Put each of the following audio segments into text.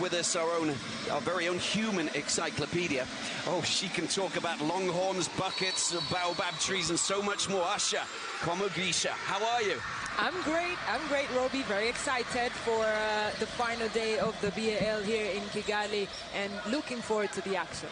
with us our very own human encyclopedia. Oh, she can talk about longhorns, buckets, baobab trees, and so much more. Asha Komugisha, how are you? I'm great, Robbie. Very excited for the final day of the BAL here in Kigali, and looking forward to the action.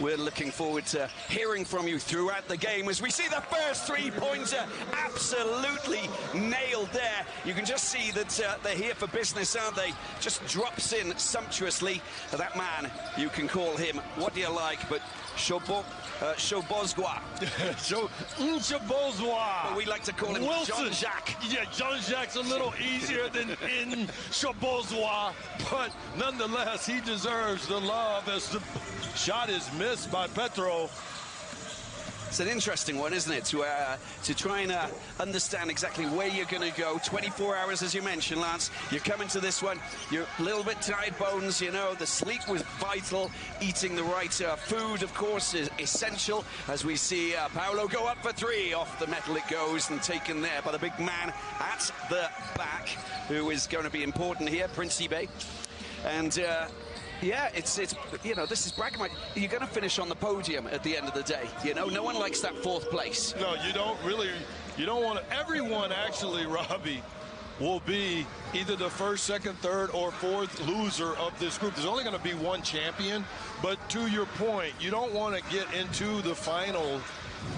We're looking forward to hearing from you throughout the game as we see the first three-pointer absolutely nailed there. You can just see that they're here for business, aren't they? Just drops in sumptuously. That man, you can call him what do you like, but Shobozwa. Shobozwa. But we like to call him Wilson. Jean-Jacques. Yeah, Jean-Jacques a little easier than in Shobozwa, but nonetheless, he deserves the love as the shot is missed by Petro. It's an interesting one, isn't it, to try and understand exactly where you're going to go. 24 hours, as you mentioned, Lance. You're coming to this one. You're a little bit tired bones, you know. The sleep was vital. Eating the right food, of course, is essential. As we see Paolo go up for three. Off the metal it goes and taken there by the big man at the back, who is going to be important here, Principe. And... yeah, it's you know, this is bragging rights. You're going to finish on the podium at the end of the day. You know, no one likes that fourth place. No, you don't really. You don't want to. Everyone actually, Robbie, will be either the first, second, third, or fourth loser of this group. There's only going to be one champion. But to your point, you don't want to get into the final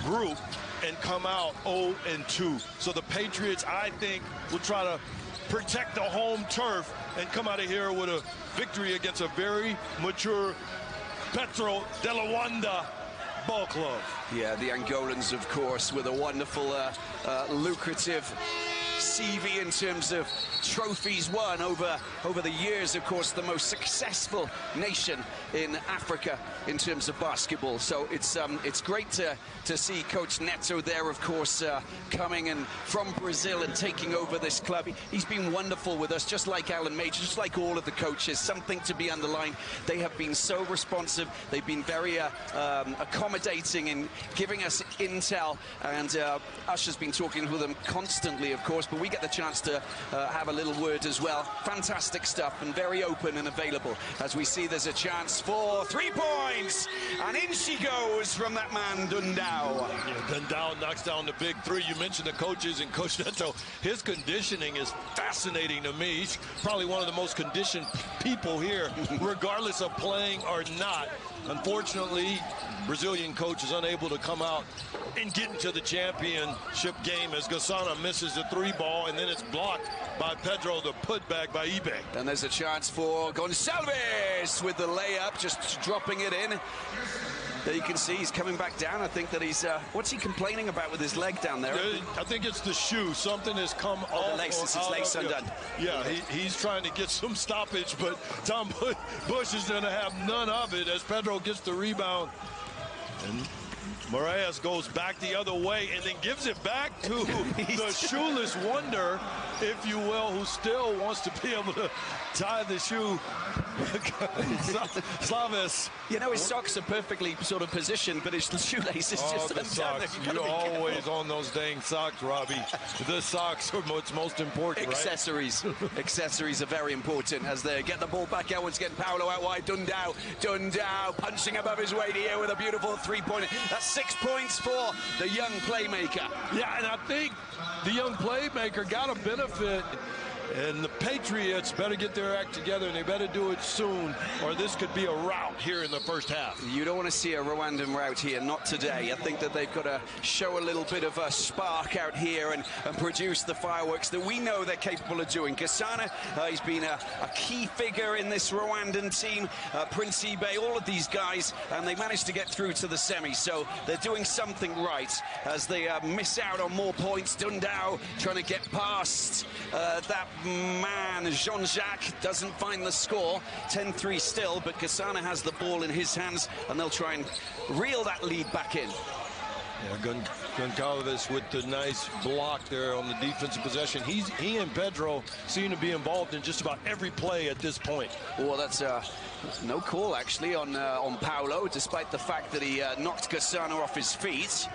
group and come out 0-2. So the Patriots, I think, will try to protect the home turf and come out of here with a victory against a very mature Petro de Luanda ball club. Yeah, the Angolans, of course, with a wonderful, lucrative CV in terms of trophies won over the years. Of course, the most successful nation in Africa in terms of basketball. So it's great to see Coach Neto there, of course, coming and from Brazil and taking over this club. He's been wonderful with us, just like Alan Major, just like all of the coaches. Something to be underlined. They have been so responsive. They've been very accommodating in giving us intel, and Usher's been talking with them constantly, of course, but we get the chance to have a little word as well. Fantastic stuff and very open and available. As we see, there's a chance for 3 points, and in she goes from that man Dundao. Yeah, Dundao knocks down the big three. You mentioned the coaches and Coach Neto. His conditioning is fascinating to me. He's probably one of the most conditioned people here, regardless of playing or not. Unfortunately, Brazilian coach is unable to come out and get into the championship game as Gassana misses the three ball, and then it's blocked by Petro, the putback by eBay. And there's a chance for Gonçalves with the layup, just dropping it in. There you can see he's coming back down. I think that he's, what's he complaining about with his leg down there? I think it's the shoe. Something has come off. The lace, it's lace undone. Yeah, he's trying to get some stoppage, but Tom Bush is going to have none of it as Petro gets the rebound. And Moraes goes back the other way and then gives it back to the shoeless wonder, if you will, who still wants to be able to tie the shoe. Slavis. You know, his socks are perfectly sort of positioned, but his shoelace is just undone. Socks. You're always on those dang socks, Robbie. The socks are what's most important, Accessories. Right? Accessories are very important as they get the ball back out. Once again, Paolo out wide. Dundao punching above his weight here with a beautiful three-pointer. That's 6 points for the young playmaker. Yeah, and I think the young playmaker got a benefit. And the Patriots better get their act together, and they better do it soon, or this could be a rout here in the first half. You don't want to see a Rwandan rout here, not today. I think that they've got to show a little bit of a spark out here and produce the fireworks that we know they're capable of doing. Gassana, he's been a key figure in this Rwandan team. Principe, all of these guys, and they managed to get through to the semi, so they're doing something right as they miss out on more points. Dundao trying to get past that man. Jean-Jacques doesn't find the score. 10-3 still, but Gassana has the ball in his hands, and they'll try and reel that lead back in. Yeah, Gonçalves with the nice block there on the defensive possession. He and Petro seem to be involved in just about every play at this point. Well, that's no call, actually, on Paolo, despite the fact that he knocked Gassana off his feet.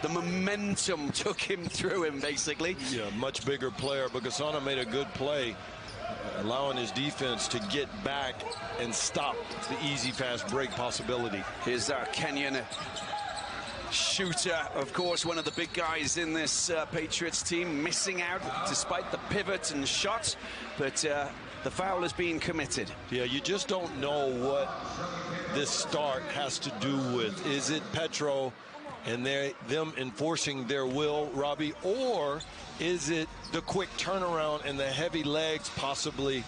The momentum took him through him, basically. Yeah, much bigger player, but Gassana made a good play allowing his defense to get back and stop the easy fast break possibility. Here's our Kenyan shooter, of course, one of the big guys in this Patriots team, missing out despite the pivot and shot, but the foul has been committed. Yeah, you just don't know what this start has to do with. Is it Petro and them enforcing their will, Robbie, or is it the quick turnaround and the heavy legs, possibly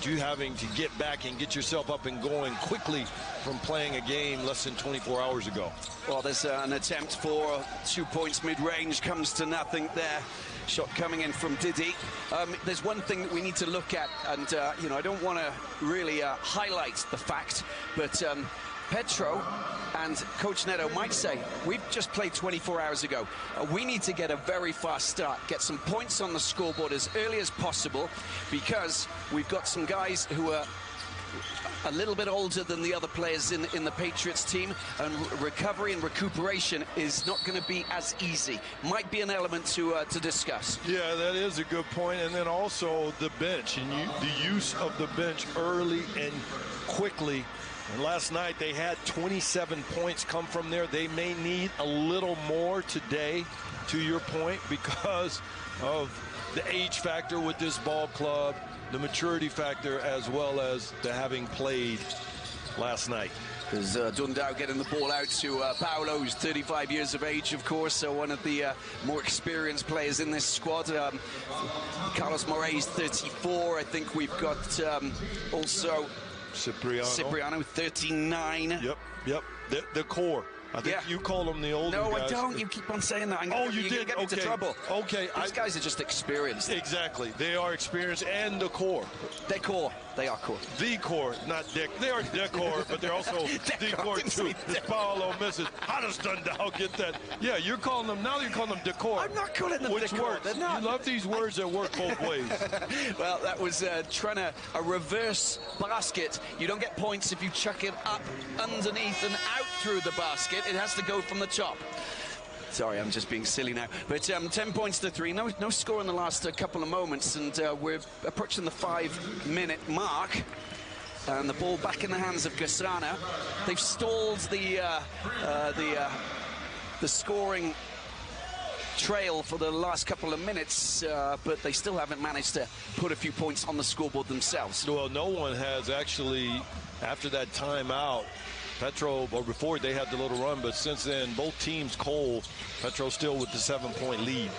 you having to get back and get yourself up and going quickly from playing a game less than 24 hours ago? Well, there's an attempt for 2 points mid-range, comes to nothing there. Shot coming in from Didi. There's one thing that we need to look at, and you know, I don't want to really highlight the fact, but Petro and Coach Neto might say, we've just played 24 hours ago. We need to get a very fast start, get some points on the scoreboard as early as possible, because we've got some guys who are a little bit older than the other players in the Patriots team, and recovery and recuperation is not going to be as easy. Might be an element to discuss. Yeah, that is a good point. And then also the bench, and the use of the bench early and quickly. And last night they had 27 points come from there. They may need a little more today, to your point, because of the age factor with this ball club, the maturity factor, as well as the having played last night. There's Dundao getting the ball out to Paolo, who's 35 years of age, of course, so one of the more experienced players in this squad. Carlos Moraes, 34. I think we've got also Cipriano, 39. Yep. The core. I think you call them the older guys. No, I don't. You keep on saying that. You did? Get into trouble. Okay. These guys are just experienced. Exactly. They are experienced, and the core. They're core. They are core. The core, not Dick. They are decor, but they're also decor too. Paolo misses. How does Dundao get that? Yeah, you're calling them, now you're calling them decor. I'm not calling them which decor. Works. You love these words that work both ways. Well, that was trying a reverse basket. You don't get points if you chuck it up underneath and out through the basket. It has to go from the top. Sorry, I'm just being silly now. But 10 points to 3. No score in the last couple of moments, and we're approaching the 5-minute mark. And the ball back in the hands of Gasana. They've stalled the scoring trail for the last couple of minutes, but they still haven't managed to put a few points on the scoreboard themselves. Well, no one has actually, after that timeout, Petro, or before they had the little run, but since then, both teams cold. Petro still with the 7-point lead.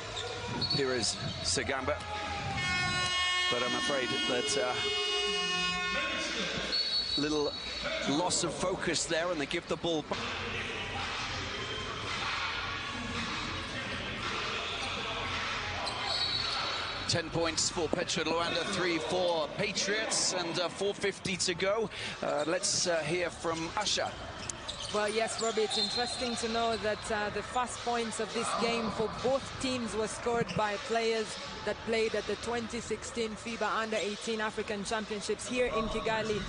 Here is Sagamba. But I'm afraid that little loss of focus there, and they give the ball back. $10 points for Petro Luanda, 3 for Patriots, and 4:50 to go. Let's hear from Asha. Well, yes, Robbie, it's interesting to know that the fast points of this game for both teams were scored by players that played at the 2016 FIBA Under-18 African Championships here in Kigali,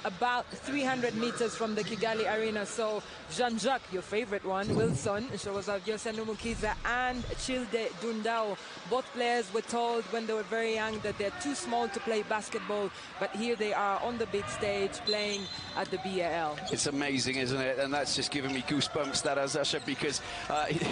about 300 meters from the Kigali Arena. So Jean-Jacques, your favorite one, Wilson, Shogoza Numukiza, and Childe Dundao, both players were told when they were very young that they're too small to play basketball, but here they are on the big stage playing at the BAL. It's amazing, isn't it? And that's just giving me goosebumps, that Asha, because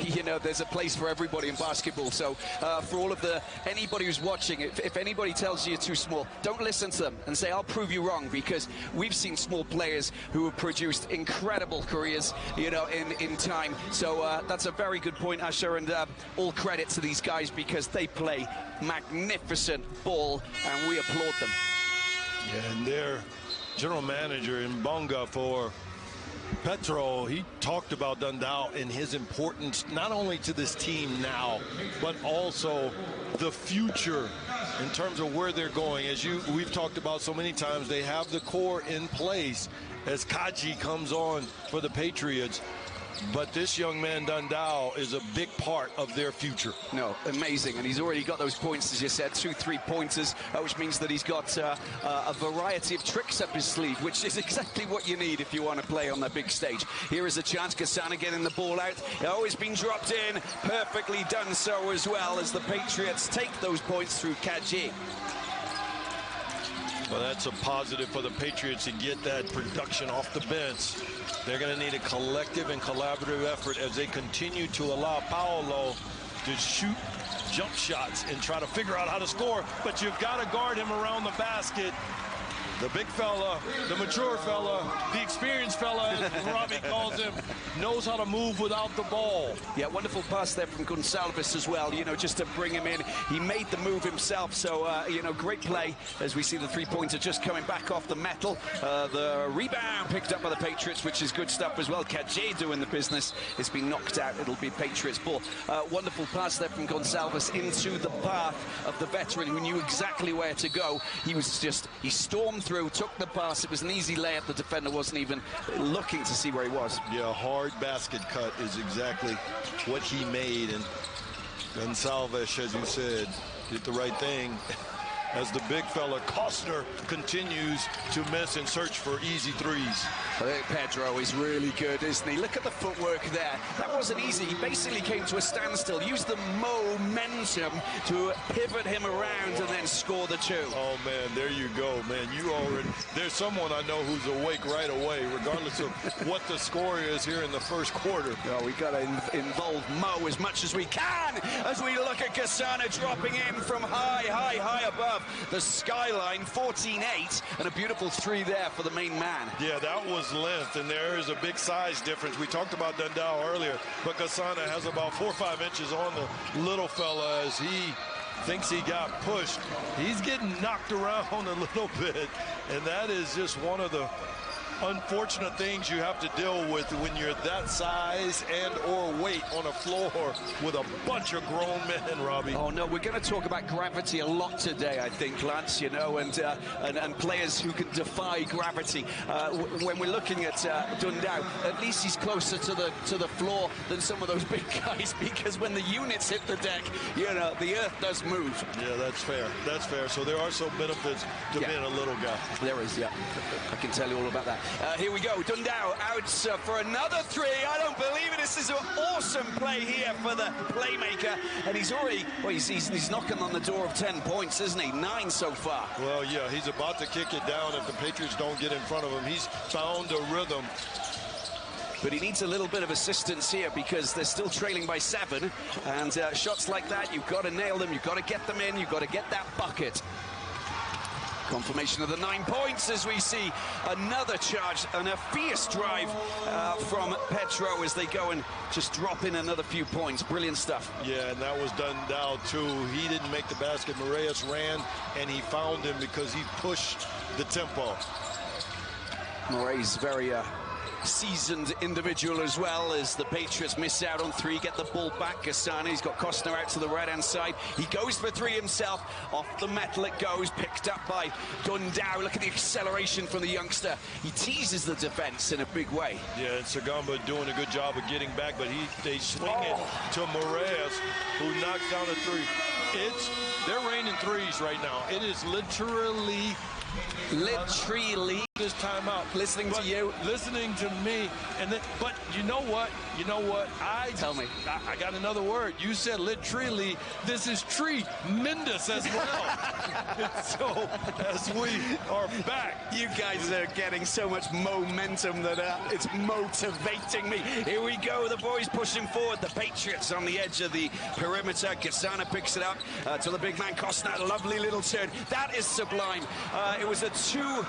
you know, there's a place for everybody in basketball. So for all of anybody who's watching, if anybody tells you you're too small, don't listen to them and say, I'll prove you wrong, because we've seen small players who have produced incredible careers, you know, in time. So that's a very good point, Asha, and all credit to these guys, because they play magnificent ball, and we applaud them. Yeah, and their general manager in Bonga for Petro, he talked about Dundao and his importance not only to this team now, but also the future in terms of where they're going. As we've talked about so many times, they have the core in place as Kaji comes on for the Patriots. But this young man, Dundao, is a big part of their future. No, amazing. And he's already got those points, as you said, 2 3-pointers, which means that he's got a variety of tricks up his sleeve, which is exactly what you need if you want to play on the big stage. Here is a chance. Gasana getting the ball out. Oh, it's been dropped in. Perfectly done so as well, as the Patriots take those points through Kaji. Well, that's a positive for the Patriots to get that production off the bench. They're going to need a collective and collaborative effort as they continue to allow Paolo to shoot jump shots and try to figure out how to score. But you've got to guard him around the basket. The big fella, the mature fella, the experienced fella, as Robbie calls him, knows how to move without the ball. Yeah, wonderful pass there from Gonsalves as well, you know, just to bring him in. He made the move himself, so, you know, great play as we see the three-pointer just coming back off the metal. The rebound picked up by the Patriots, which is good stuff as well. Kaje doing the business. It's been knocked out. It'll be Patriots ball. Wonderful pass there from Gonsalves into the path of the veteran who knew exactly where to go. He stormed through, took the pass. It was an easy layup. The defender wasn't even looking to see where he was. Yeah, hard basket cut is exactly what he made. And Gonsalves, as you said, did the right thing. As the big fella, Costner, continues to miss and search for easy threes. I think Petro is really good, isn't he? Look at the footwork there. That wasn't easy. He basically came to a standstill, used the momentum to pivot him around and then score the two. Oh, man, there you go, man. You already, there's someone I know who's awake right away, regardless of what the score is here in the first quarter. Well, we've got to involve Mo as much as we can as we look at Gasana dropping in from high above the skyline. 14-8, and a beautiful three there for the main man. Yeah, that was length, and there is a big size difference. We talked about Dundao earlier, but Gasana has about 4 or 5 inches on the little fella as he thinks he got pushed. He's getting knocked around a little bit, and that is just one of the unfortunate things you have to deal with when you're that size and or weight on a floor with a bunch of grown men, Robbie. Oh no, we're going to talk about gravity a lot today, I think, Lance, you know, and players who can defy gravity. When we're looking at Dundao, at least he's closer to the floor than some of those big guys, because when the units hit the deck, you know, the earth does move. Yeah, that's fair. That's fair. So there are some benefits to being a little guy. There is, yeah. I can tell you all about that. Here we go. Dundao out for another three. I don't believe it. This is an awesome play here for the playmaker. And he's already, well, he's knocking on the door of 10 points, isn't he? 9 so far. Well, yeah, he's about to kick it down if the Patriots don't get in front of him. He's found a rhythm. But he needs a little bit of assistance here because they're still trailing by 7. And shots like that, you've got to nail them. You've got to get them in. You've got to get that bucket. Confirmation of the 9 points as we see another charge and a fierce drive from Petro as they go and just drop in another few points. Brilliant stuff. Yeah, and that was Dundao too. He didn't make the basket. Moraes ran and he found him because he pushed the tempo. Moraes very seasoned individual as well, as the Patriots miss out on 3, get the ball back. Gasana, he's got Costner out to the right-hand side. He goes for 3 himself. Off the metal it goes, picked up by Dundao. Look at the acceleration from the youngster. He teases the defense in a big way. Yeah, and Sagamba doing a good job of getting back, but they swing it to Moraes, who knocks down a 3. They're raining threes right now. It is literally this time out. Listening to you, listening to me, and then, but you know what? Tell me. I got another word. You said literally. This is tremendous as well. So as we are back, you guys are getting so much momentum that it's motivating me. Here we go. The boys pushing forward. The Patriots on the edge of the perimeter. Gasana picks it up to the big man Costner. Lovely little turn. That is sublime. It was a two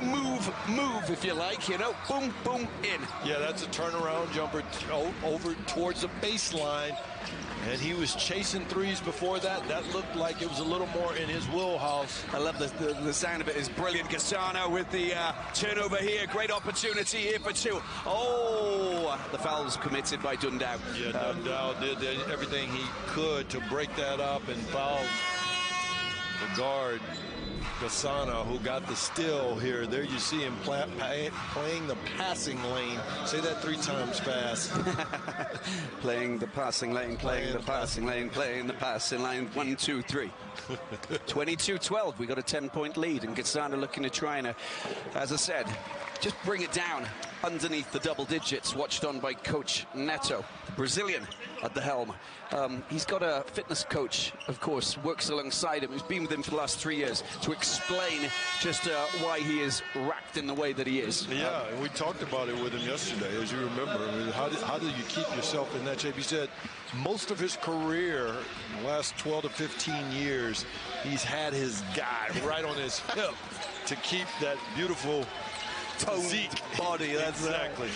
move, if you like, you know, boom, boom, in. Yeah, that's a turnaround jumper over towards the baseline, and he was chasing threes before that. That looked like it was a little more in his wheelhouse. I love the sound of it. Is brilliant. Gasana with the turnover here. Great opportunity here for 2. Oh, the foul was committed by Dundao. Yeah, Dundao did everything he could to break that up and foul the guard. Gasana, who got the steal here. There you see him playing the passing lane. Say that 3 times fast. Playing the passing lane, playing the passing lane, playing the passing lane. 1, 2, 3. 22-12. We got a 10-point lead, and Gasana looking to try and, as I said, just bring it down underneath the double digits, watched on by Coach Neto, the Brazilian at the helm. He's got a fitness coach, of course, works alongside him, who's been with him for the last 3 years to explain just why he is racked in the way that he is. Yeah, and we talked about it with him yesterday, as you remember. I mean, how do you keep yourself in that shape? He said most of his career, in the last 12 to 15 years, he's had his guy right on his hip to keep that beautiful toned body. That's exactly.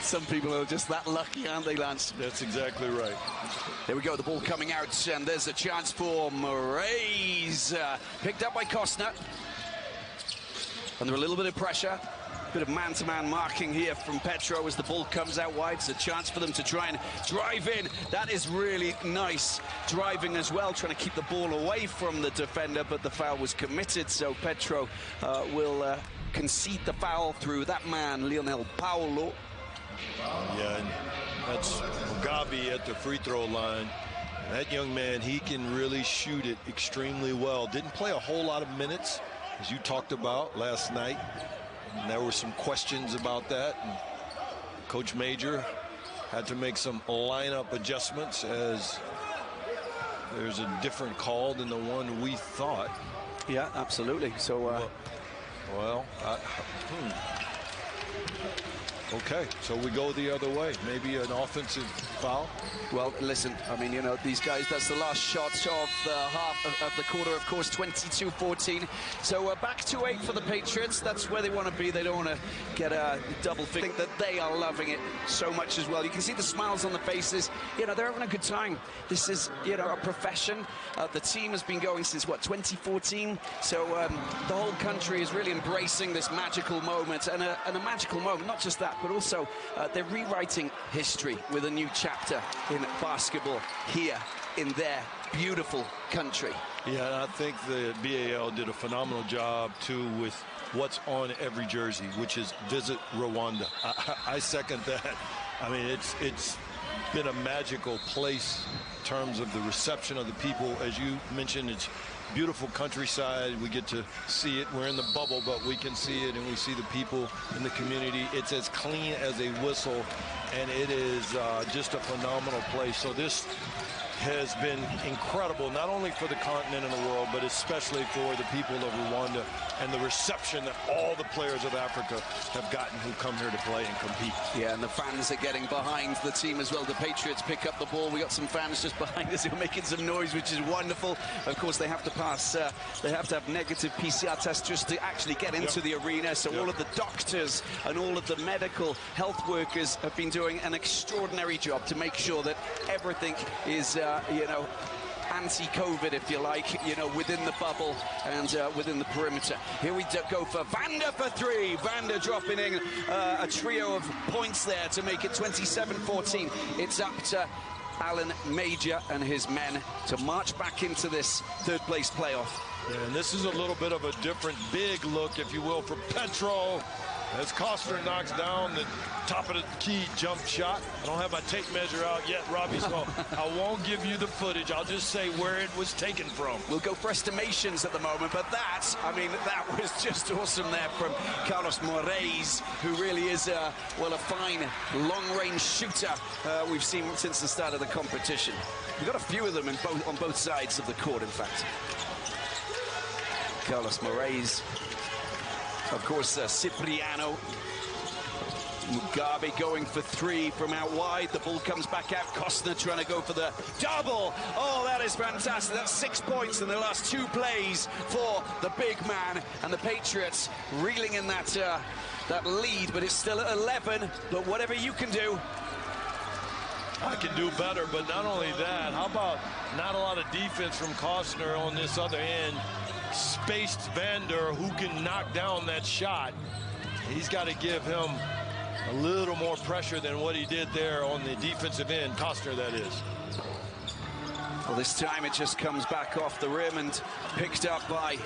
Some people are just that lucky, aren't they, Lance? That's exactly right. There we go, the ball coming out, and there's a chance for Moraes. Picked up by Costner. Under a little bit of pressure. Bit of man-to-man marking here from Petro as the ball comes out wide. It's a chance for them to try and drive in. That is really nice driving as well, trying to keep the ball away from the defender, but the foul was committed, so Petro will concede the foul through that man, Lionel Paulo. Yeah, and that's Mugabe at the free throw line. That young man, he can really shoot it extremely well. Didn't play a whole lot of minutes, as you talked about last night. And there were some questions about that. And Coach Major had to make some lineup adjustments, as there's a different call than the one we thought. Yeah, absolutely. So, okay, so we go the other way. Maybe an offensive foul. Well, listen, I mean, you know, these guys, that's the last shot of the half of the quarter, of course, 22-14. So back to 8 for the Patriots. That's where they want to be. They don't want to get a double figure. I think that they are loving it so much as well. You can see the smiles on the faces. You know, they're having a good time. This is, you know, a profession. The team has been going since, what, 2014? So the whole country is really embracing this magical moment. And a magical moment, not just that, but also they're rewriting history with a new chapter in basketball here in their beautiful country. Yeah, and I think the BAL did a phenomenal job too with what's on every jersey, which is Visit Rwanda. I second that. I mean, it's been a magical place in terms of the reception of the people. As you mentioned, it's beautiful countryside. We get to see it. We're in the bubble, but we can see it, and we see the people in the community. It's as clean as a whistle, and it is just a phenomenal place. So this has been incredible, not only for the continent and the world, but especially for the people of Rwanda and the reception that all the players of Africa have gotten who come here to play and compete. Yeah, and the fans are getting behind the team as well. The Patriots pick up the ball. We got some fans just behind us who are making some noise, which is wonderful. Of course, they have to pass, they have to have negative PCR tests just to actually get into the arena. So all of the doctors and all of the medical health workers have been doing an extraordinary job to make sure that everything is you know, anti-COVID, if you like, you know, within the bubble and within the perimeter. Here we go for Vander for 3. Vander dropping in a trio of points there to make it 27-14. It's up to Alan Major and his men to march back into this third-place playoff. Yeah, and this is a little bit of a different big look, if you will, for Petro, as Costner knocks down the top of the key jump shot. I don't have my tape measure out yet, Robbie, so I won't give you the footage. I'll just say where it was taken from. We'll go for estimations at the moment, but that, I mean, that was just awesome there from Carlos Moraes, who really is, well, a fine long-range shooter we've seen since the start of the competition. We've got a few of them on both sides of the court, in fact. Carlos Moraes. Of course, Cipriano. Mugabe going for 3 from out wide. The ball comes back out. Costner trying to go for the double. Oh, that is fantastic. That's 6 points in the last 2 plays for the big man. And the Patriots reeling in that lead, but it's still at 11. But whatever you can do. I can do better, but not only that, how about not a lot of defense from Costner on this other end? Spaced Vander, who can knock down that shot. He's got to give him a little more pressure than what he did there on the defensive end. Costner, that is. Well, this time it just comes back off the rim and picked up by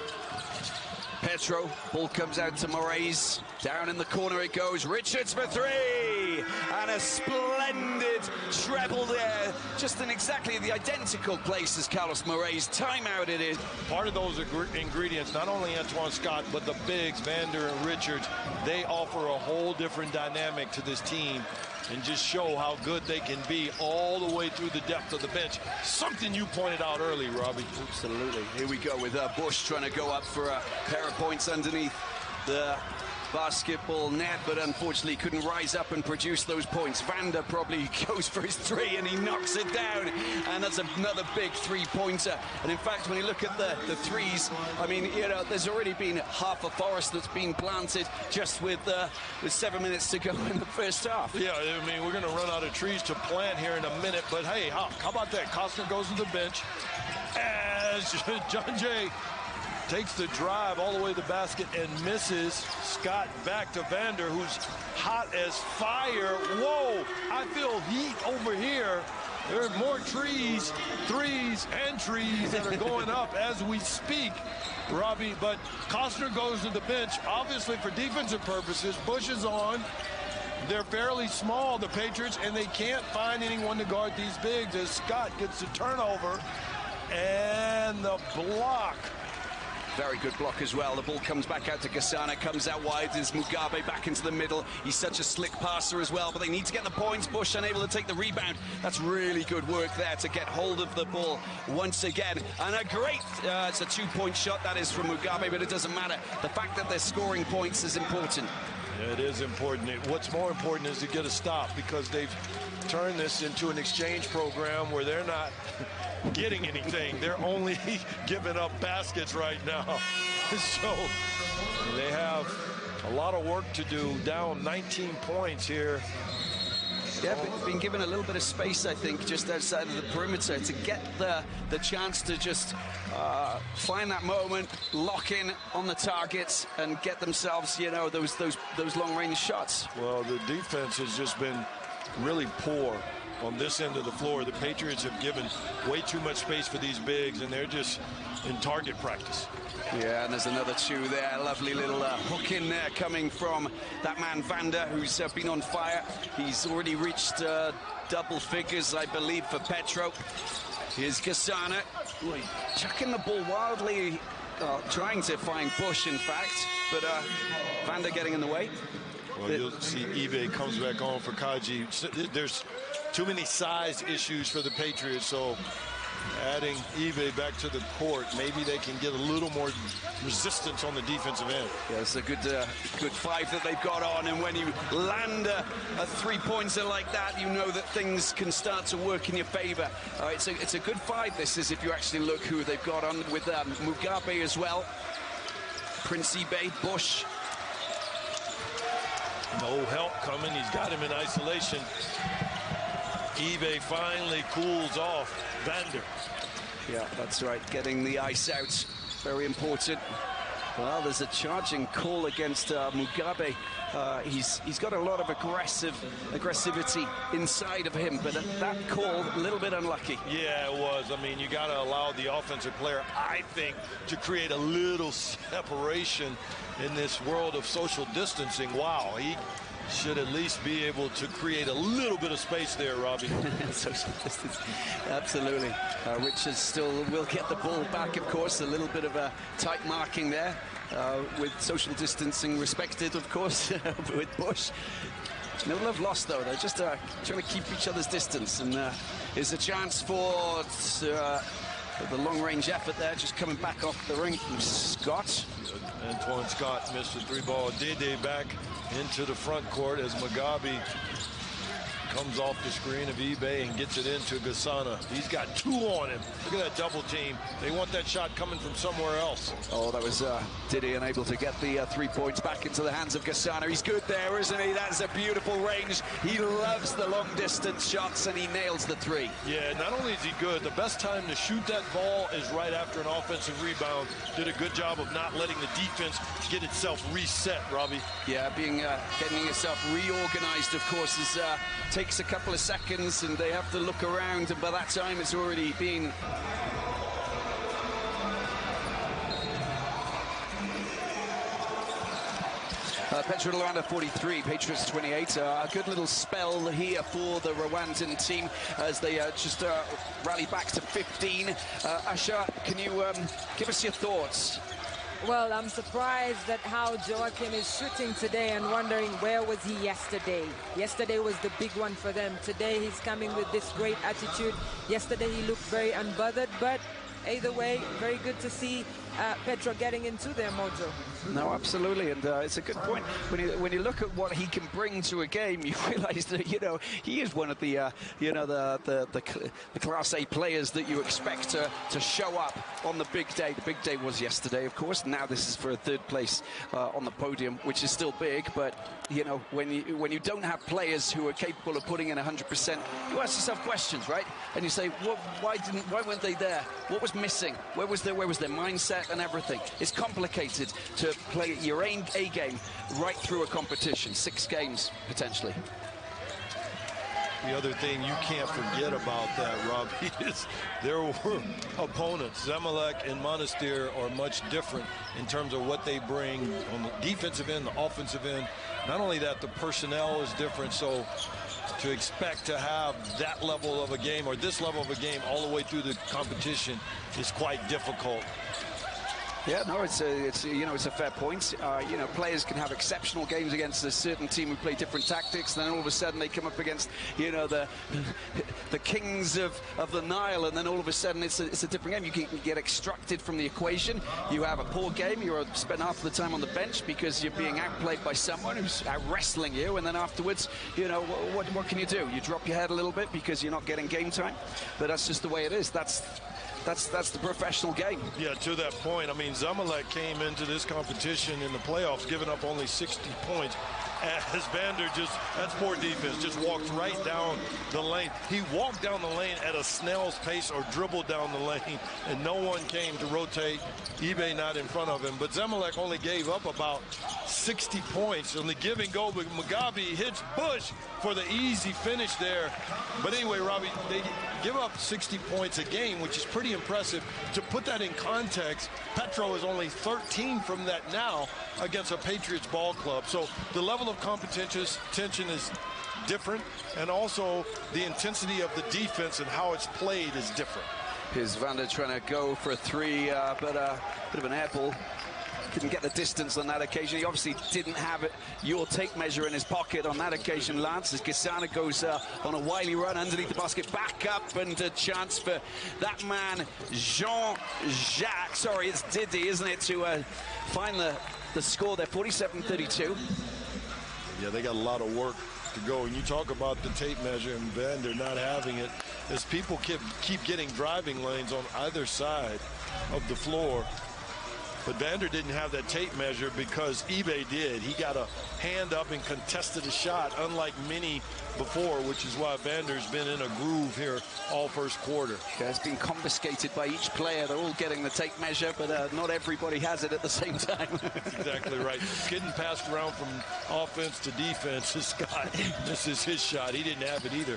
Petro. Ball comes out to Moraes. Down in the corner it goes. Richards for 3. And a splendid treble there. just in exactly the identical place as Carlos Moret's timeout it is. Part of those ingredients, not only Antwan Scott, but the bigs, Vander and Richards, they offer a whole different dynamic to this team and just show how good they can be all the way through the depth of the bench. Something you pointed out early, Robbie. Absolutely. Here we go with Bush trying to go up for a pair of points underneath the basketball net, but unfortunately couldn't rise up and produce those points. Vander probably goes for his three and he knocks it down, and that's another big three-pointer. And in fact, when you look at the threes, I mean, you know, there's already been half a forest that's been planted just with 7 minutes to go in the first half. Yeah, I mean, we're going to run out of trees to plant here in a minute, but hey, how about that? Costner goes to the bench as John Jay takes the drive all the way to the basket and misses. Scott back to Vander, who's hot as fire. Whoa, I feel heat over here. There are more trees, threes, and trees that are going up as we speak, Robbie. But Costner goes to the bench, obviously for defensive purposes. Bush is on. They're fairly small, the Patriots, and they can't find anyone to guard these bigs as Scott gets the turnover and the block. Very good block as well. The ball comes back out to Gasana, comes out wide. There's Mugabe back into the middle. He's such a slick passer as well, but they need to get the points. Bush unable to take the rebound. That's really good work there to get hold of the ball once again. And a great, it's a two-point shot that is from Mugabe, but it doesn't matter. The fact that they're scoring points is important. Yeah, it is important. What's more important is to get a stop, because they've turned this into an exchange program where they're not getting anything. They're only giving up baskets right now. So they have a lot of work to do, down 19 points here. Yeah, been given a little bit of space, I think, just outside of the perimeter to get the chance to just find that moment, lock in on the targets, and get themselves, you know, those long-range shots. Well, the defense has just been really poor on this end of the floor. The Patriots have given way too much space for these bigs, and they're just in target practice. Yeah, and there's another two there. Lovely little hook in there coming from that man Vander, who's been on fire. He's already reached double figures, I believe, for Petro. Here's Gasana, chucking the ball wildly, trying to find Bush, in fact, but Vander getting in the way. Well, you'll see Ibe comes back on for Kaji. There's too many size issues for the Patriots, so adding Ibe back to the court, maybe they can get a little more resistance on the defensive end. Yeah, it's a good five that they've got on, and when you land a three-pointer like that, you know that things can start to work in your favor. It's a good five, this is, if you actually look who they've got on with Mugabe as well. Prince Ibe, Bush. No help coming. He's got him in isolation. Ibe finally cools off Vander. Yeah, that's right. Getting the ice out. Very important. Well, there's a charging call against Mugabe. He's got a lot of aggressivity inside of him, but that call, a little bit unlucky. Yeah, it was. I mean, you got to allow the offensive player, I think, to create a little separation in this world of social distancing. Wow, he should at least be able to create a little bit of space there, Robbie. Social distance, absolutely. Richards still will get the ball back, of course. A little bit of a tight marking there, with social distancing respected, of course, with Bush. No love lost, though. They're just trying to keep each other's distance, and here's a chance for the long-range effort there, just coming back off the ring from Scott. Antwan Scott missed the three ball. Dede back into the front court as Mugabe comes off the screen of Ibe and gets it into Gasana. He's got two on him. Look at that double team. They want that shot coming from somewhere else. Oh, that was Diddy unable to get the 3 points back into the hands of Gasana. He's good there, isn't he? That's a beautiful range. He loves the long distance shots, and he nails the three. Yeah, not only is he good, the best time to shoot that ball is right after an offensive rebound. Did a good job of not letting the defense get itself reset, Robbie. Yeah, getting yourself reorganized, of course, takes a couple of seconds, and they have to look around, and by that time it's already been Petro Luanda 43, Patriots 28. A good little spell here for the Rwandan team as they just rally back to 15. Asha, can you give us your thoughts? Well, I'm surprised at how Joachim is shooting today and wondering where was he yesterday. Yesterday was the big one for them. Today he's coming with this great attitude. Yesterday he looked very unbothered, but either way, very good to see Petro getting into their mojo. No, absolutely, and it's a good point. When you look at what he can bring to a game, you realise that he is one of the the Class A players that you expect to show up on the big day. The big day was yesterday, of course. Now this is for a third place on the podium, which is still big. But when you don't have players who are capable of putting in 100%, you ask yourself questions, right? And you say, why weren't they there? What was missing? Where was their mindset and everything? It's complicated to play your A game right through a competition. 6 games, potentially. The other thing you can't forget about that, Robbie, is there were opponents. Zamalek and Monastir are much different in terms of what they bring on the defensive end, the offensive end. Not only that, the personnel is different, so to expect to have that level of a game or this level of a game all the way through the competition is quite difficult. Yeah, no, it's a fair point. Players can have exceptional games against a certain team who play different tactics, and then all of a sudden they come up against the kings of the Nile, and then all of a sudden it's a different game. You can get extracted from the equation. You have a poor game, you spend half of the time on the bench because you're being outplayed by someone who's out wrestling you, and then afterwards, what can you do? You drop your head a little bit because you're not getting game time, but that's just the way it is. That's the professional game. Yeah, to that point, I mean, Zamalek came into this competition in the playoffs giving up only 60 points. As Vander that's poor defense, just walked right down the lane. He walked down the lane at a snail's pace or dribbled down the lane, and no one came to rotate. eBay not in front of him, but Zamalek only gave up about 60 points on the give and go. But Mugabe hits Bush for the easy finish there. But anyway, Robbie, they give up 60 points a game, which is pretty impressive. To put that in context, Petro is only 13 from that now against a Patriots ball club. So the level of tension is different, and also the intensity of the defense and how it's played is different. Here's Vander trying to go for a 3, but a bit of an air ball. Didn't get the distance on that occasion. He obviously didn't have your tape measure in his pocket on that occasion, Lance, as Gisana goes on a wily run underneath the basket, back up, and a chance for that man, Jean-Jacques. Sorry, it's Didi, isn't it, to find the score there, 47-32. Yeah, they got a lot of work to go. And you talk about the tape measure and Vander not having it, as people keep getting driving lanes on either side of the floor. But Vander didn't have that tape measure because eBay did. He got a hand up and contested a shot, unlike many before, which is why Vander's been in a groove here all first quarter. Yeah, it's been confiscated by each player. They're all getting the tape measure, but not everybody has it at the same time. That's exactly right. Getting passed around from offense to defense. This guy, this is his shot. He didn't have it either.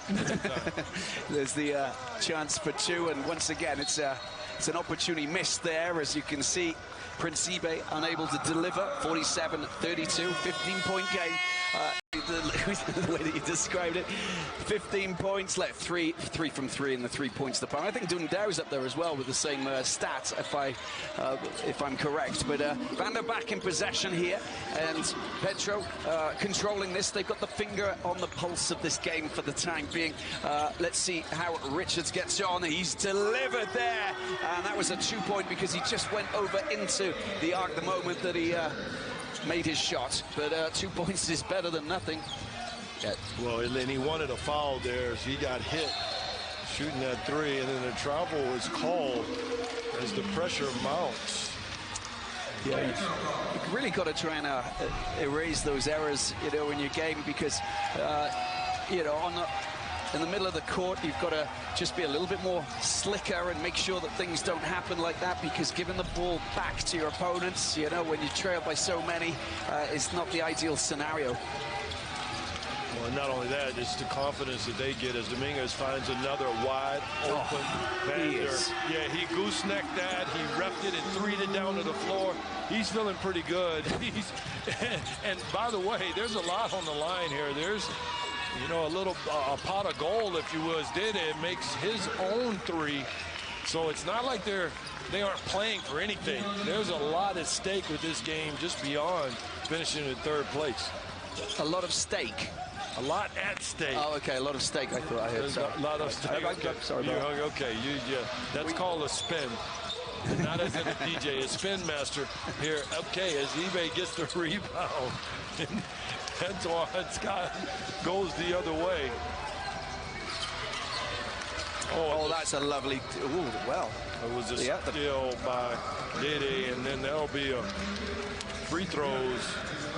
There's the chance for 2, and once again, it's an opportunity missed there, as you can see. Prince eBay unable to deliver. 47-32, 15-point game. The way that you described it, 15 points, let 3 from 3 in the 3 points to the I think Dundau's up there as well with the same stats, if I'm correct. But Vander back in possession here, and Petro controlling this. They've got the finger on the pulse of this game for the time being. Let's see how Richards gets on. He's delivered there, and that was a 2-point because he just went over into the arc the moment that he made his shot. But 2 points is better than nothing. Yeah. Well, and then he wanted a foul there, so he got hit shooting that 3, and then the travel is called as the pressure mounts. Yeah, you've really got to try and erase those errors, in your game, because in the middle of the court, you've got to just be a little bit more slicker and make sure that things don't happen like that, because giving the ball back to your opponents, when you trail by so many, is not the ideal scenario. Well, not only that, it's the confidence that they get as Dominguez finds another wide open Vander. Yeah, he goosenecked that. He repped it and threed it down to the floor. He's feeling pretty good. And by the way, there's a lot on the line here. There's, you know, a pot of gold, if you will, as Dede makes his own three. So it's not like they aren't playing for anything. There's a lot at stake with this game, just beyond finishing in third place. A lot of stake. A lot at stake. Oh, okay, a lot of stake. I thought I heard. A lot of stake. Okay. Sorry. Okay, that's called a spin. Not as in a DJ, a spin master here. Okay, as eBay gets the rebound, Antwan Scott goes the other way. Oh, that's a lovely. Ooh, well. It was a steal by Dede, and then there'll be a free throws.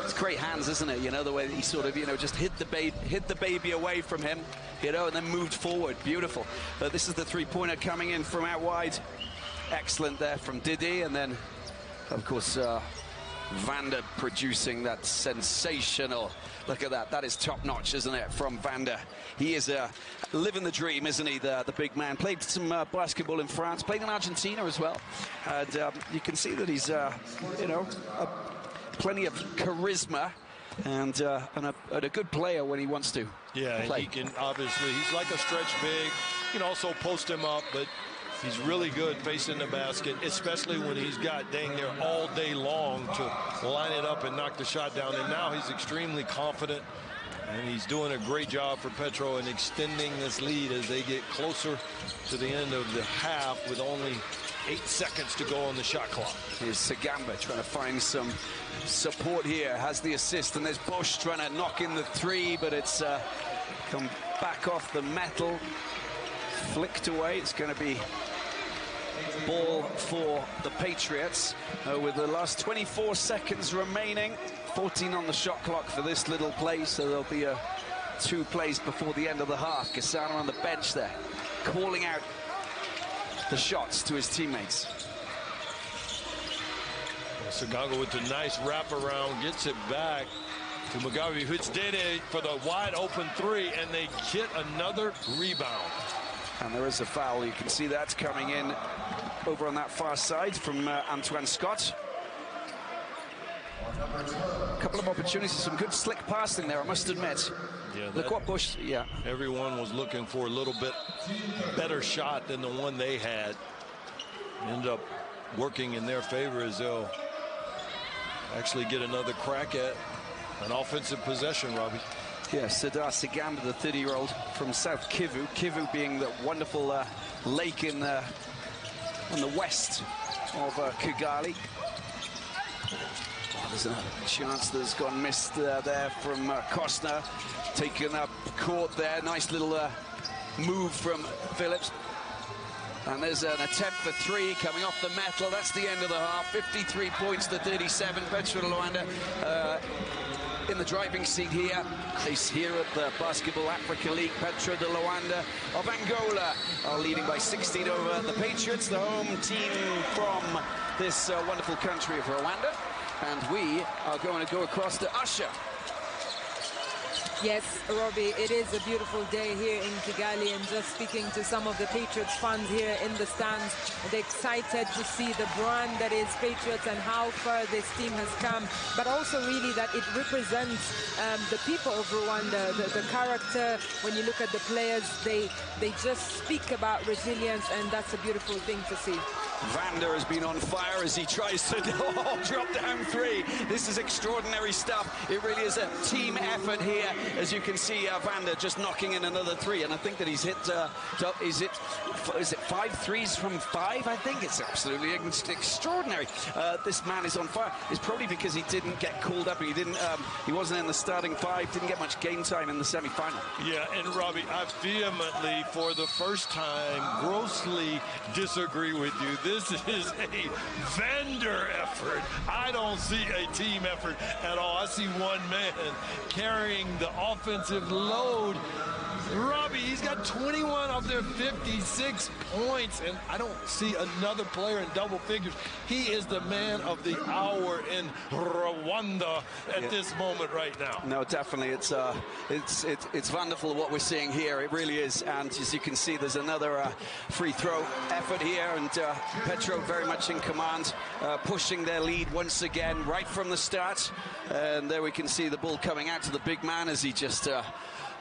It's great hands, isn't it? You know, the way that he sort of, you know, just hit the baby away from him, you know, and then moved forward. Beautiful. But this is the three-pointer coming in from out wide. Excellent there from Dede, and then, of course, Vander producing that sensational. Look at that. That is top-notch, isn't it, from Vander? He is living the dream, isn't he, the big man? Played some basketball in France, played in Argentina as well. And you can see that he's, you know, plenty of charisma and a good player when he wants to. Yeah, play. He can, obviously, he's like a stretch big. You can also post him up, but he's really good facing the basket, especially when he's got dang near all day long to line it up and knock the shot down. And now he's extremely confident, and he's doing a great job for Petro in extending this lead as they get closer to the end of the half with only 8 seconds to go on the shot clock. Here's Sagamba trying to find some support here. Has the assist, and there's Bush trying to knock in the three, but it's come back off the metal. Flicked away. It's going to be ball for the Patriots with the last 24 seconds remaining. 14 on the shot clock for this little play, so there'll be 2 plays before the end of the half. Cassano on the bench there, calling out the shots to his teammates. Saganga with the nice wraparound, gets it back to Mugabe, who hits Dede for the wide open three, and they get another rebound. And there is a foul. You can see that's coming in over on that far side from Antwan Scott. A couple of opportunities, some good slick passing there, I must admit. Yeah, look what Bush, everyone was looking for a little bit better shot than the one they had. End up working in their favor as they'll actually get another crack at an offensive possession, Robbie. Yeah, Sadar Sagamba, the 30-year-old from South Kivu. Kivu being the wonderful lake in on the west of Kigali. There's a chance that's gone missed there from Costner. Taken up court there. Nice little move from Phillips. And there's an attempt for 3 coming off the metal. That's the end of the half. 53 points to 37. Petro de Luanda in the driving seat here. He's here at the Basketball Africa League. Petro de Luanda of Angola are leading by 16 over the Patriots, the home team from this wonderful country of Rwanda. And we are going to go across to Usher. Yes, Robbie, it is a beautiful day here in Kigali, and just speaking to some of the Patriots fans here in the stands, they're excited to see the brand that is Patriots and how far this team has come, but also really that it represents the people of Rwanda, the character. When you look at the players, they just speak about resilience, and that's a beautiful thing to see. Vander has been on fire as he tries to drop down 3. This is extraordinary stuff. It really is a team effort here. As you can see, Vander just knocking in another 3. And I think that he's hit, is it 5 threes from 5? I think it's absolutely extraordinary. This man is on fire. It's probably because he didn't get called up. He wasn't in the starting 5, didn't get much game time in the semi-final. Yeah, and Robbie, I vehemently, for the first time, grossly disagree with you. This is a Vander effort. I don't see a team effort at all. I see see one man carrying the offensive load. Robbie, he's got 21 of their 56 points, and I don't see another player in double figures. He is the man of the hour in Rwanda at this moment right now. No, definitely. It's wonderful what we're seeing here. It really is. And as you can see, there's another free throw effort here, and Petro very much in command, pushing their lead once again right from the start. And there we can see the ball coming out to the big man as he just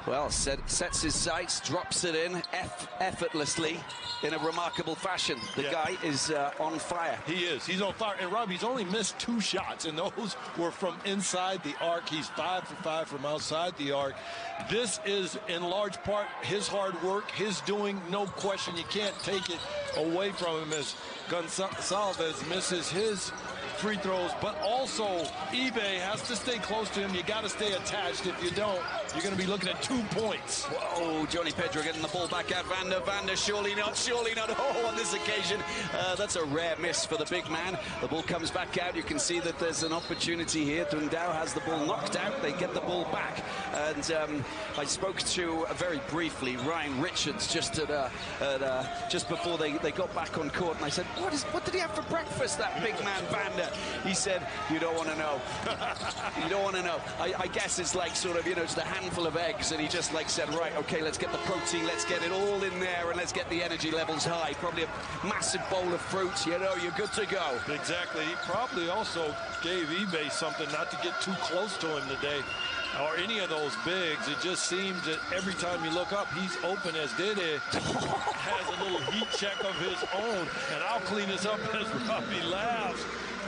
well, sets his sights, drops it in effortlessly in a remarkable fashion. The guy is on fire. He is. He's on fire. And Rob, he's only missed 2 shots, and those were from inside the arc. He's 5 for 5 from outside the arc. This is in large part his hard work, his doing, no question. You can't take it away from him as Gonçalves misses his free throws, but also eBay has to stay close to him. You got to stay attached. If you don't, you're going to be looking at 2 points. Whoa, Johnny Petro getting the ball back out. Vander, surely not. Oh, on this occasion, that's a rare miss for the big man. The ball comes back out. You can see that there's an opportunity here. Dundao has the ball knocked out. They get the ball back. And I spoke to, very briefly, Ryan Richards just just before they got back on court. And I said, what did he have for breakfast, that big man, Vander? He said, you don't want to know. You don't want to know. I guess it's like sort of, just a handful of eggs, and he just said, right, okay, let's get the protein, let's get it all in there, and let's get the energy levels high. Probably a massive bowl of fruit, you're good to go. Exactly. He probably also gave eBay something not to get too close to him today, or any of those bigs. It just seems that every time you look up, he's open as Dede has a little heat check of his own. And I'll clean this up as Robbie laughs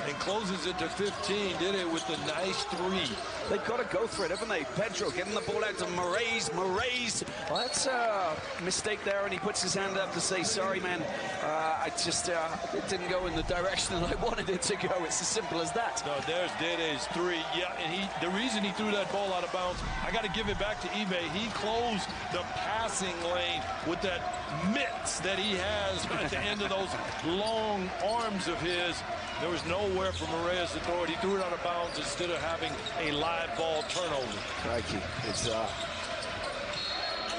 and closes it to 15. Dede with the nice 3. They've got to go for it, haven't they? Pedro getting the ball out to Moraes. Well, that's a mistake there, and he puts his hand up to say, sorry, man. It didn't go in the direction that I wanted it to go. It's as simple as that. No, there's Dede's 3. Yeah, and the reason he threw that ball out of bounds, I got to give it back to eBay. He closed the passing lane with that mitts that he has at the end of those long arms of his. There was nowhere for Moraes to throw it. He threw it out of bounds instead of having a live ball turnover. Crikey. It's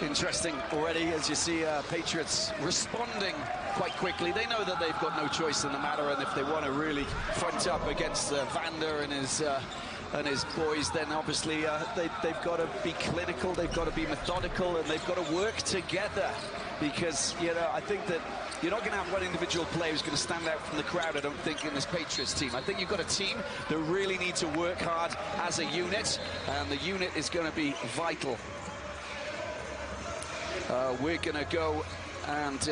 interesting already as you see Patriots responding quite quickly. They know that they've got no choice in the matter, and if they want to really front up against Vander and his boys, then obviously they've got to be clinical, they've got to be methodical, and they've got to work together. Because, I think that you're not going to have one individual player who's going to stand out from the crowd, I don't think, in this Patriots team. I think you've got a team that really need to work hard as a unit, and the unit is going to be vital. We're going to go and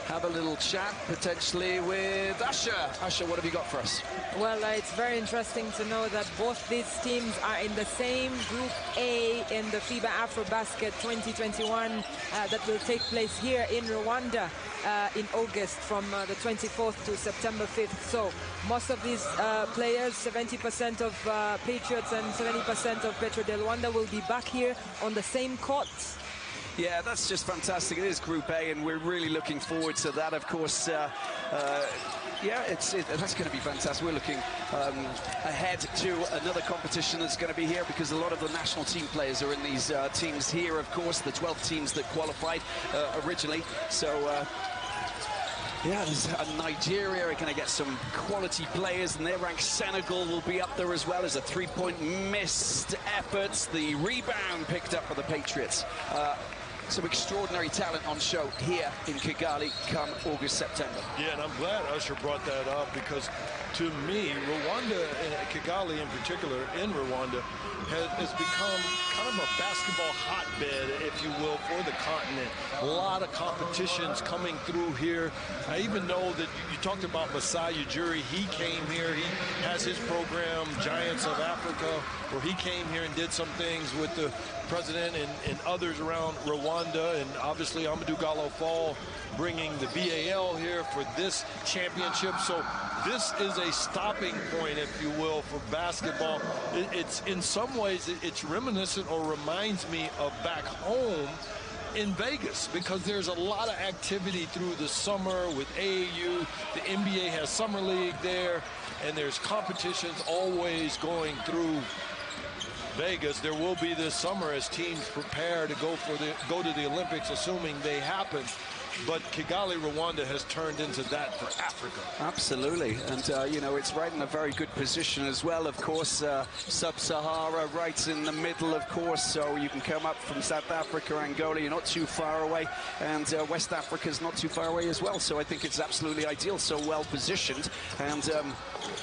have a little chat, potentially, with Usher. Usher, what have you got for us? Well, it's very interesting to know that both these teams are in the same Group A in the FIBA AfroBasket 2021 that will take place here in Rwanda in August from the 24th to September 5th. So most of these players, 70% of Patriots and 70% of Petro de Luanda, will be back here on the same courts. Yeah, that's just fantastic. It is Group A, and we're really looking forward to that. Of course, yeah, that's going to be fantastic. We're looking ahead to another competition that's going to be here, because a lot of the national team players are in these teams here, of course, the 12 teams that qualified originally. So, yeah, there's Nigeria are going to get some quality players, and their ranked Senegal will be up there as well as a 3-point missed efforts. The rebound picked up for the Patriots. Some extraordinary talent on show here in Kigali come August, September. Yeah, and I'm glad Usher brought that up, because to me, Rwanda, Kigali in particular, in Rwanda, has become kind of a basketball hotbed, if you will, for the continent. A lot of competitions coming through here. I even know that you talked about Masai Ujiri. He came here. He has his program, Giants of Africa, where he came here and did some things with the president and others around Rwanda, and obviously Amadou Gallo Fall bringing the BAL here for this championship. So this is a stopping point, if you will, for basketball. It's in some ways, it's reminiscent or reminds me of back home in Vegas, because there's a lot of activity through the summer with AAU. The NBA has Summer League there, and there's competitions always going through Vegas. There will be this summer as teams prepare to go to the Olympics, assuming they happen. But Kigali, Rwanda has turned into that for Africa. Absolutely. And, you know, it's right in a very good position as well, of course. Sub-Sahara right in the middle, of course. So you can come up from South Africa, Angola, you're not too far away. And West Africa's not too far away as well. So I think it's absolutely ideal, so well positioned. And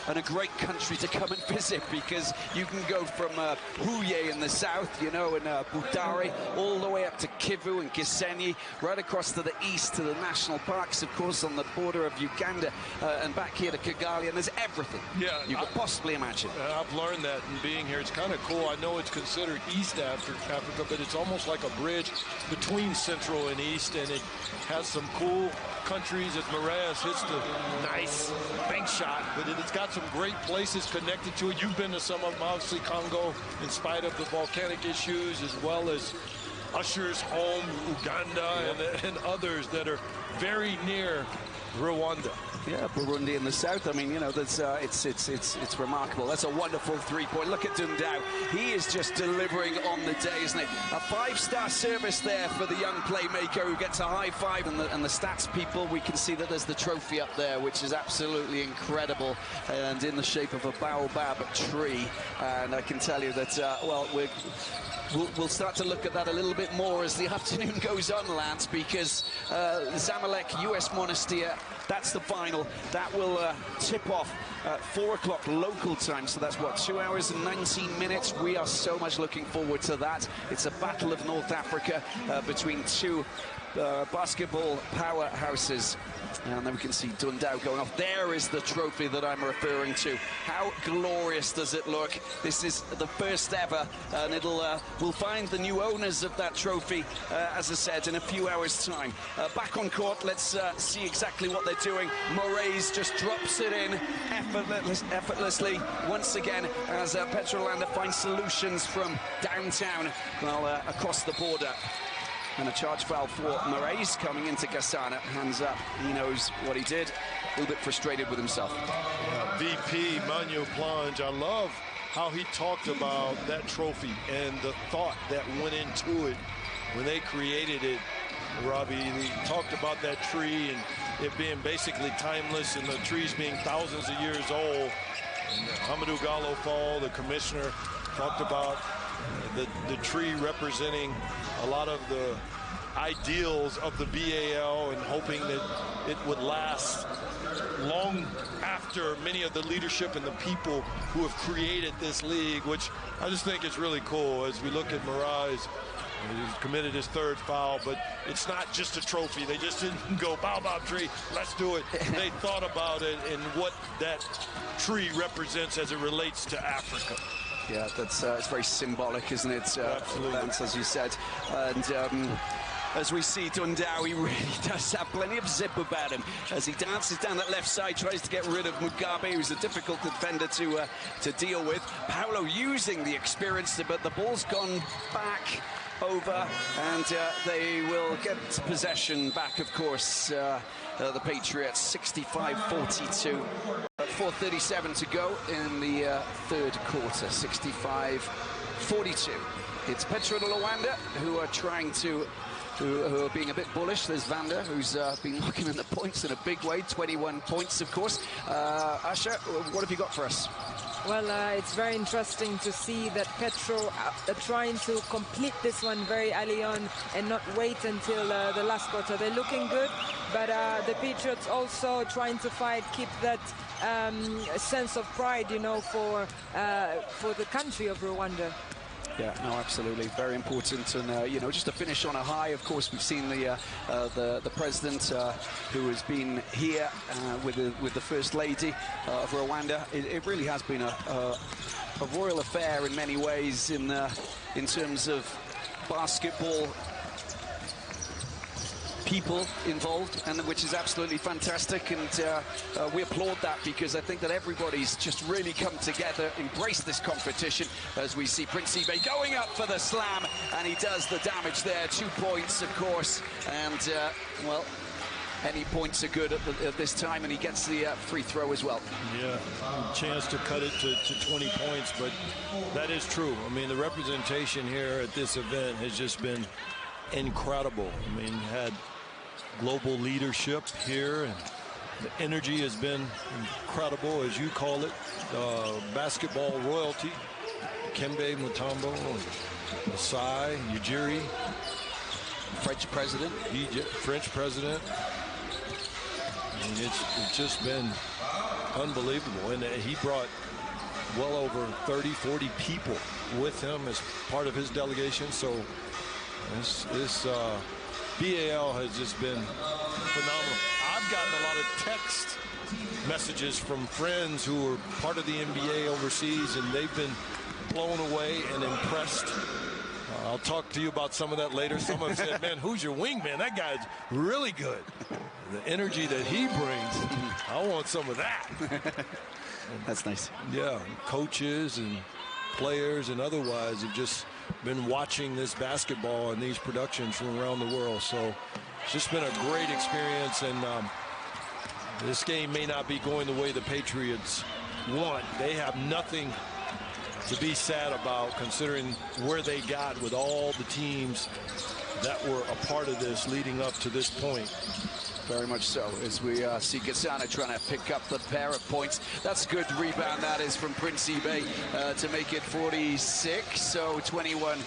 a great country to come and visit, because you can go from Huye in the south, you know, and Budare, all the way up to Kivu and Gisenyi, right across to the east to the national parks, of course, on the border of Uganda, and back here to Kigali, and there's everything you could possibly imagine. I've learned that in being here. It's kind of cool. I know it's considered East Africa, but it's almost like a bridge between Central and East, and it has some cool countries as Moraes hits the nice bank shot, but it's got some great places connected to it. You've been to some of them, obviously Congo, in spite of the volcanic issues, as well as Usher's home, Uganda, and others that are very near Rwanda. Yeah, Burundi in the south. I mean, you know, that's it's remarkable. That's a wonderful three-point. Look at Dundao. He is just delivering on the day, isn't it? A five-star service there for the young playmaker who gets a high five. And the stats people, we can see that there's the trophy up there, which is absolutely incredible, and in the shape of a baobab tree. And I can tell you that, well, we'll start to look at that a little bit more as the afternoon goes on, Lance, because Zamalek, US Monastir, that's the final. That will tip off at 4 o'clock local time. So that's, what, 2 hours and 19 minutes. We are so much looking forward to that. It's a battle of North Africa between two basketball powerhouses. And then we can see Dundao going off. There is the trophy that I'm referring to. How glorious does it look? This is the first ever, and we'll find the new owners of that trophy, as I said, in a few hours' time. Back on court, let's see exactly what they're doing. Moraes just drops it in effortlessly once again, as Petro finds solutions from downtown, well, across the border. And a charge foul for Moraes coming into Gassana. Hands up. He knows what he did. A little bit frustrated with himself. VP Manu Plunge. I love how he talked about that trophy and the thought that went into it when they created it. Robbie, he talked about that tree and it being basically timeless, and the trees being thousands of years old. And Hamidou Gallo Fall, the commissioner, talked about the tree representing a lot of the ideals of the BAL, and hoping that it would last long after many of the leadership and the people who have created this league, which I just think is really cool. As we look at Moraes, he's committed his third foul, but it's not just a trophy. They just didn't go, bow tree, let's do it. They thought about it and what that tree represents as it relates to Africa. Yeah, that's it's very symbolic, isn't it, Lance, as you said. And as we see Dundao, he really does have plenty of zip about him as he dances down that left side, tries to get rid of Mugabe, who's a difficult defender to deal with. Paolo using the experience, but the ball's gone back over, and they will get possession back, of course. The Patriots, 65-42. 4:37 to go in the third quarter, 65-42. It's Petro de Luanda who are trying to, who are being a bit bullish. There's Vander, who's been looking at the points in a big way, 21 points, of course. Asha, what have you got for us? Well, it's very interesting to see that Petro are trying to complete this one very early on and not wait until the last quarter. They're looking good, but the Patriots also trying to fight, keep that sense of pride, you know, for the country of Rwanda. Yeah, no, absolutely, very important, and you know, just to finish on a high. Of course, we've seen the president who has been here with the First Lady of Rwanda. It really has been a royal affair in many ways, in terms of basketball people involved, and which is absolutely fantastic, and we applaud that, because I think that everybody's just really come together, embraced this competition, as we see Prince Ibe going up for the slam, and he does the damage there. 2 points, of course, and well, any points are good at this time, and he gets the free throw as well. Yeah, chance to cut it to 20 points, but that is true. I mean, the representation here at this event has just been incredible. I mean, had global leadership here, and the energy has been incredible, as you call it. Basketball royalty, Kembe Mutombo, Masai Ujiri, French president. French president. I mean, it's just been unbelievable. And he brought well over 30, 40 people with him as part of his delegation. So this BAL has just been phenomenal. I've gotten a lot of text messages from friends who are part of the NBA overseas, and they've been blown away and impressed. I'll talk to you about some of that later. Some have said, man, who's your wingman? That guy's really good. The energy that he brings, I want some of that. That's nice. Yeah, coaches and players and otherwise have just been watching this basketball and these productions from around the world. So it's just been a great experience, and this game may not be going the way the Patriots want. They have nothing to be sad about, considering where they got with all the teams that were a part of this leading up to this point. Very much so, as we see Gasana trying to pick up the pair of points. That's a good rebound, that is, from Prince Ibeh to make it 46, so 21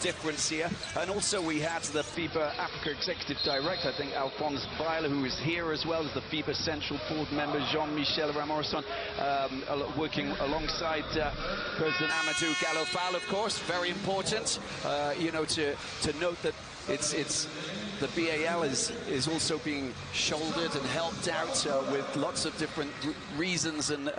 difference here. And also we had the FIBA Africa Executive Director, I think Alphonse Baila, who is here, as well as the FIBA Central Board member Jean-Michel Ramorson, working alongside President Amadou Gallo-Fall, of course. Very important, you know, to note that it's the BAL is also being shouldered and helped out with lots of different reasons and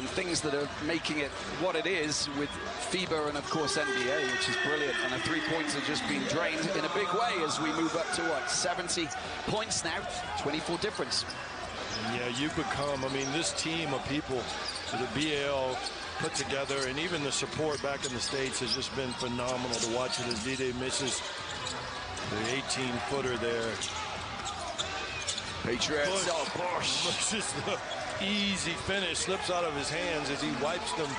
things that are making it what it is, with FIBA and of course NBA, which is brilliant. And the 3 points have just been drained in a big way as we move up to what, 70 points now, 24 difference. Yeah, you've become, I mean, this team of people that the BAL put together, and even the support back in the States has just been phenomenal to watch it as D-Day misses the 18-footer there. Patriots, oh, Bosch. Just the easy finish slips out of his hands as he wipes them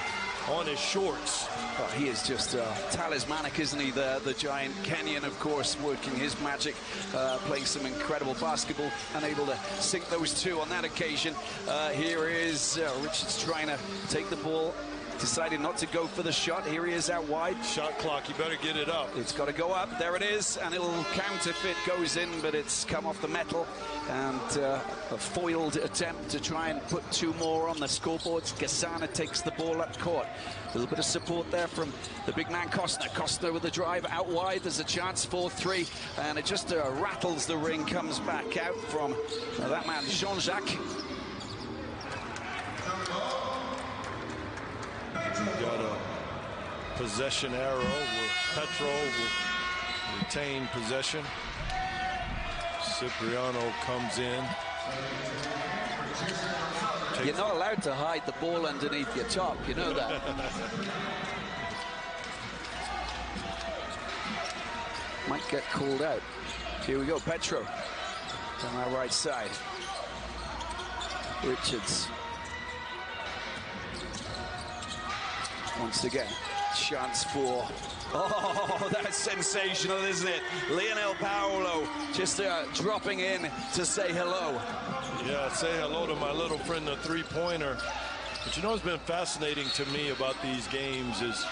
on his shorts. Oh, he is just talismanic, isn't he? The giant Kenyan, of course, working his magic, playing some incredible basketball and able to sink those two on that occasion. Here is Richards trying to take the ball. Decided not to go for the shot. Here he is out wide. Shot clock, you better get it up. It's got to go up. There it is, and it'll counterfeit, goes in, but it's come off the metal. And a foiled attempt to try and put two more on the scoreboards. Gasana takes the ball up court. A little bit of support there from the big man Costner. Costner with the drive out wide. There's a chance for three, and it just rattles the ring, comes back out from that man Jean-Jacques. We've got a possession arrow where Petro will retain possession. Cipriano comes in. You're not allowed to hide the ball underneath your top, you know that. Might get called out. Here we go, Petro on our right side. Richards. Once again, chance for, oh, that's sensational, isn't it? Lionel Paolo just dropping in to say hello. Yeah, say hello to my little friend, the three-pointer. But you know what's been fascinating to me about these games is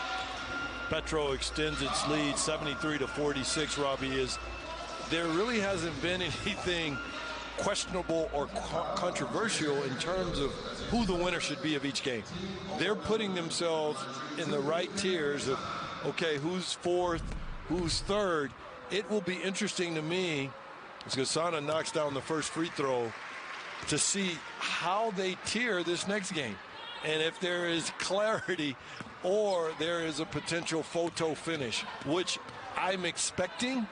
Petro extends its lead 73-46, Robbie, is there really hasn't been anything questionable or controversial in terms of who the winner should be of each game. They're putting themselves in the right tiers of, okay, who's fourth, who's third. It will be interesting to me as Gasana knocks down the first free throw to see how they tier this next game, and if there is clarity or there is a potential photo finish, which I'm expecting.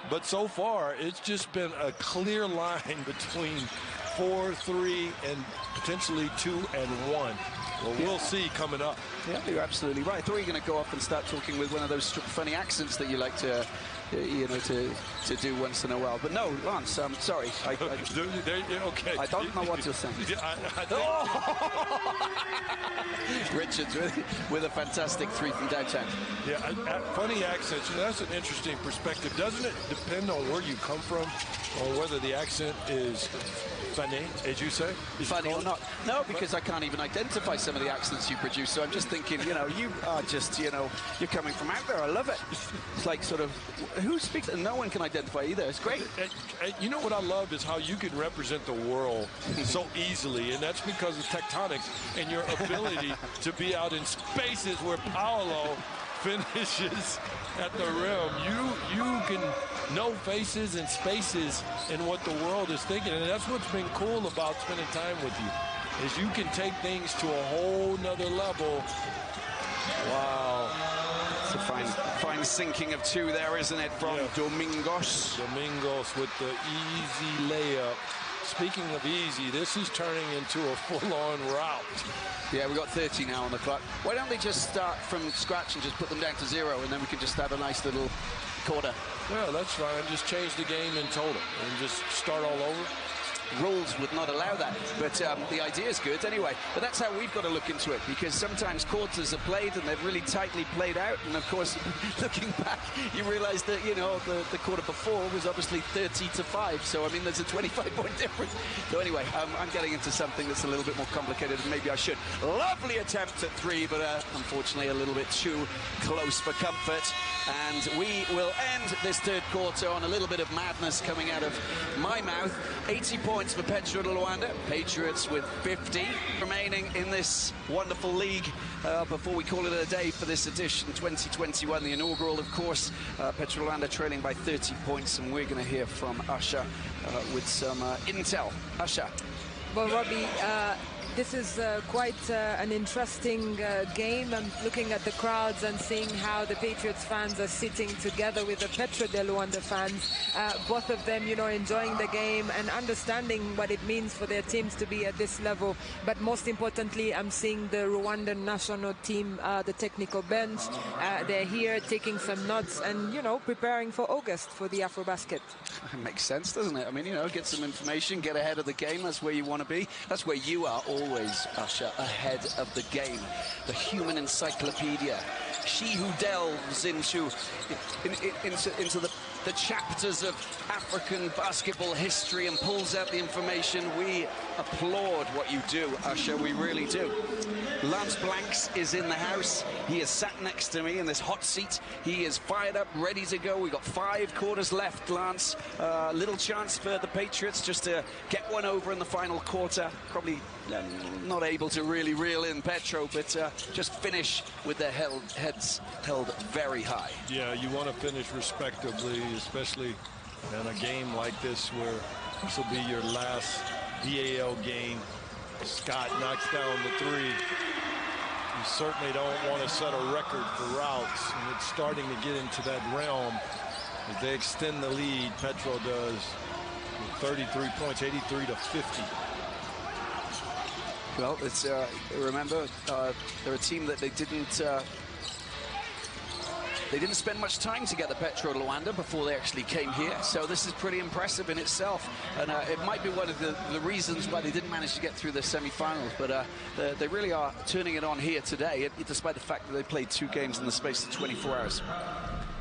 But so far, it's just been a clear line between 4, 3, and potentially 2 and 1. Well, we'll see coming up. Yeah, you're absolutely right. I thought you were going to go up and start talking with one of those funny accents that you like to you know, to do once in a while. But no, Lance, I'm sorry. Okay. I don't know what you're saying. Richards with a fantastic three from downtown. Yeah, funny accents. You know, that's an interesting perspective. Doesn't it depend on where you come from or whether the accent is funny, as you say? Funny or not? No, because I can't even identify some of the accents you produce. So I'm just thinking, you know, you are just, you know, you're coming from out there. I love it. It's like sort of, who speaks? No one can identify either. It's great. You know what I love is how you can represent the world so easily, and that's because of tectonics and your ability to be out in spaces where Paolo finishes at the rim. You can know faces and spaces and what the world is thinking, and that's what's been cool about spending time with you, is you can take things to a whole nother level. Wow. It's a fine sinking of two there, isn't it, from Domingos. Domingos with the easy layup. Speaking of easy, this is turning into a full-on rout. Yeah, we've got 30 now on the clock. Why don't they just start from scratch and just put them down to 0, and then we can just have a nice little quarter? Yeah, that's fine. Just change the game in total and just start all over. Rules would not allow that, but the idea is good anyway. But that's how we've got to look into it, because sometimes quarters are played and they're really tightly played out, and of course, looking back, you realise that, you know, the quarter before was obviously 30-5. So I mean, there's a 25-point difference. So anyway, I'm getting into something that's a little bit more complicated than maybe I should. Lovely attempt at three, but unfortunately a little bit too close for comfort. And we will end this third quarter on a little bit of madness coming out of my mouth. 80 points for Petro de Luanda. Patriots with 50 remaining in this wonderful league before we call it a day for this edition 2021, the inaugural, of course. Petro de Luanda trailing by 30 points, and we're going to hear from Usher with some intel. Usher. Well, Robbie, this is quite an interesting game. I'm looking at the crowds and seeing how the Patriots fans are sitting together with the Petro de Luanda fans. Both of them, you know, enjoying the game and understanding what it means for their teams to be at this level. But most importantly, I'm seeing the Rwandan national team, the technical bench. They're here taking some notes and, you know, preparing for August for the AfroBasket. It makes sense, doesn't it? I mean, you know, get some information, get ahead of the game. That's where you want to be. That's where you are always, Usher, ahead of the game. The human encyclopedia. She who delves into the chapters of African basketball history and pulls out the information. We applaud what you do, Usher. We really do. Lance Blanks is in the house. He is sat next to me in this hot seat. He is fired up, ready to go. We've got 5 quarters left, Lance. Little chance for the Patriots just to get one over in the final quarter. Probably not able to really reel in Petro, but just finish with their heads held very high. Yeah, you want to finish respectably, especially in a game like this where this will be your last BAL game. Scott knocks down the 3. You certainly don't want to set a record for routes, and it's starting to get into that realm as they extend the lead. Petro does with 33 points, 83-50. Well, it's remember they're a team that they didn't spend much time together, Petro de Luanda, before they actually came here. So this is pretty impressive in itself, and it might be one of the reasons why they didn't manage to get through the semi-finals. But they really are turning it on here today, despite the fact that they played 2 games in the space of 24 hours.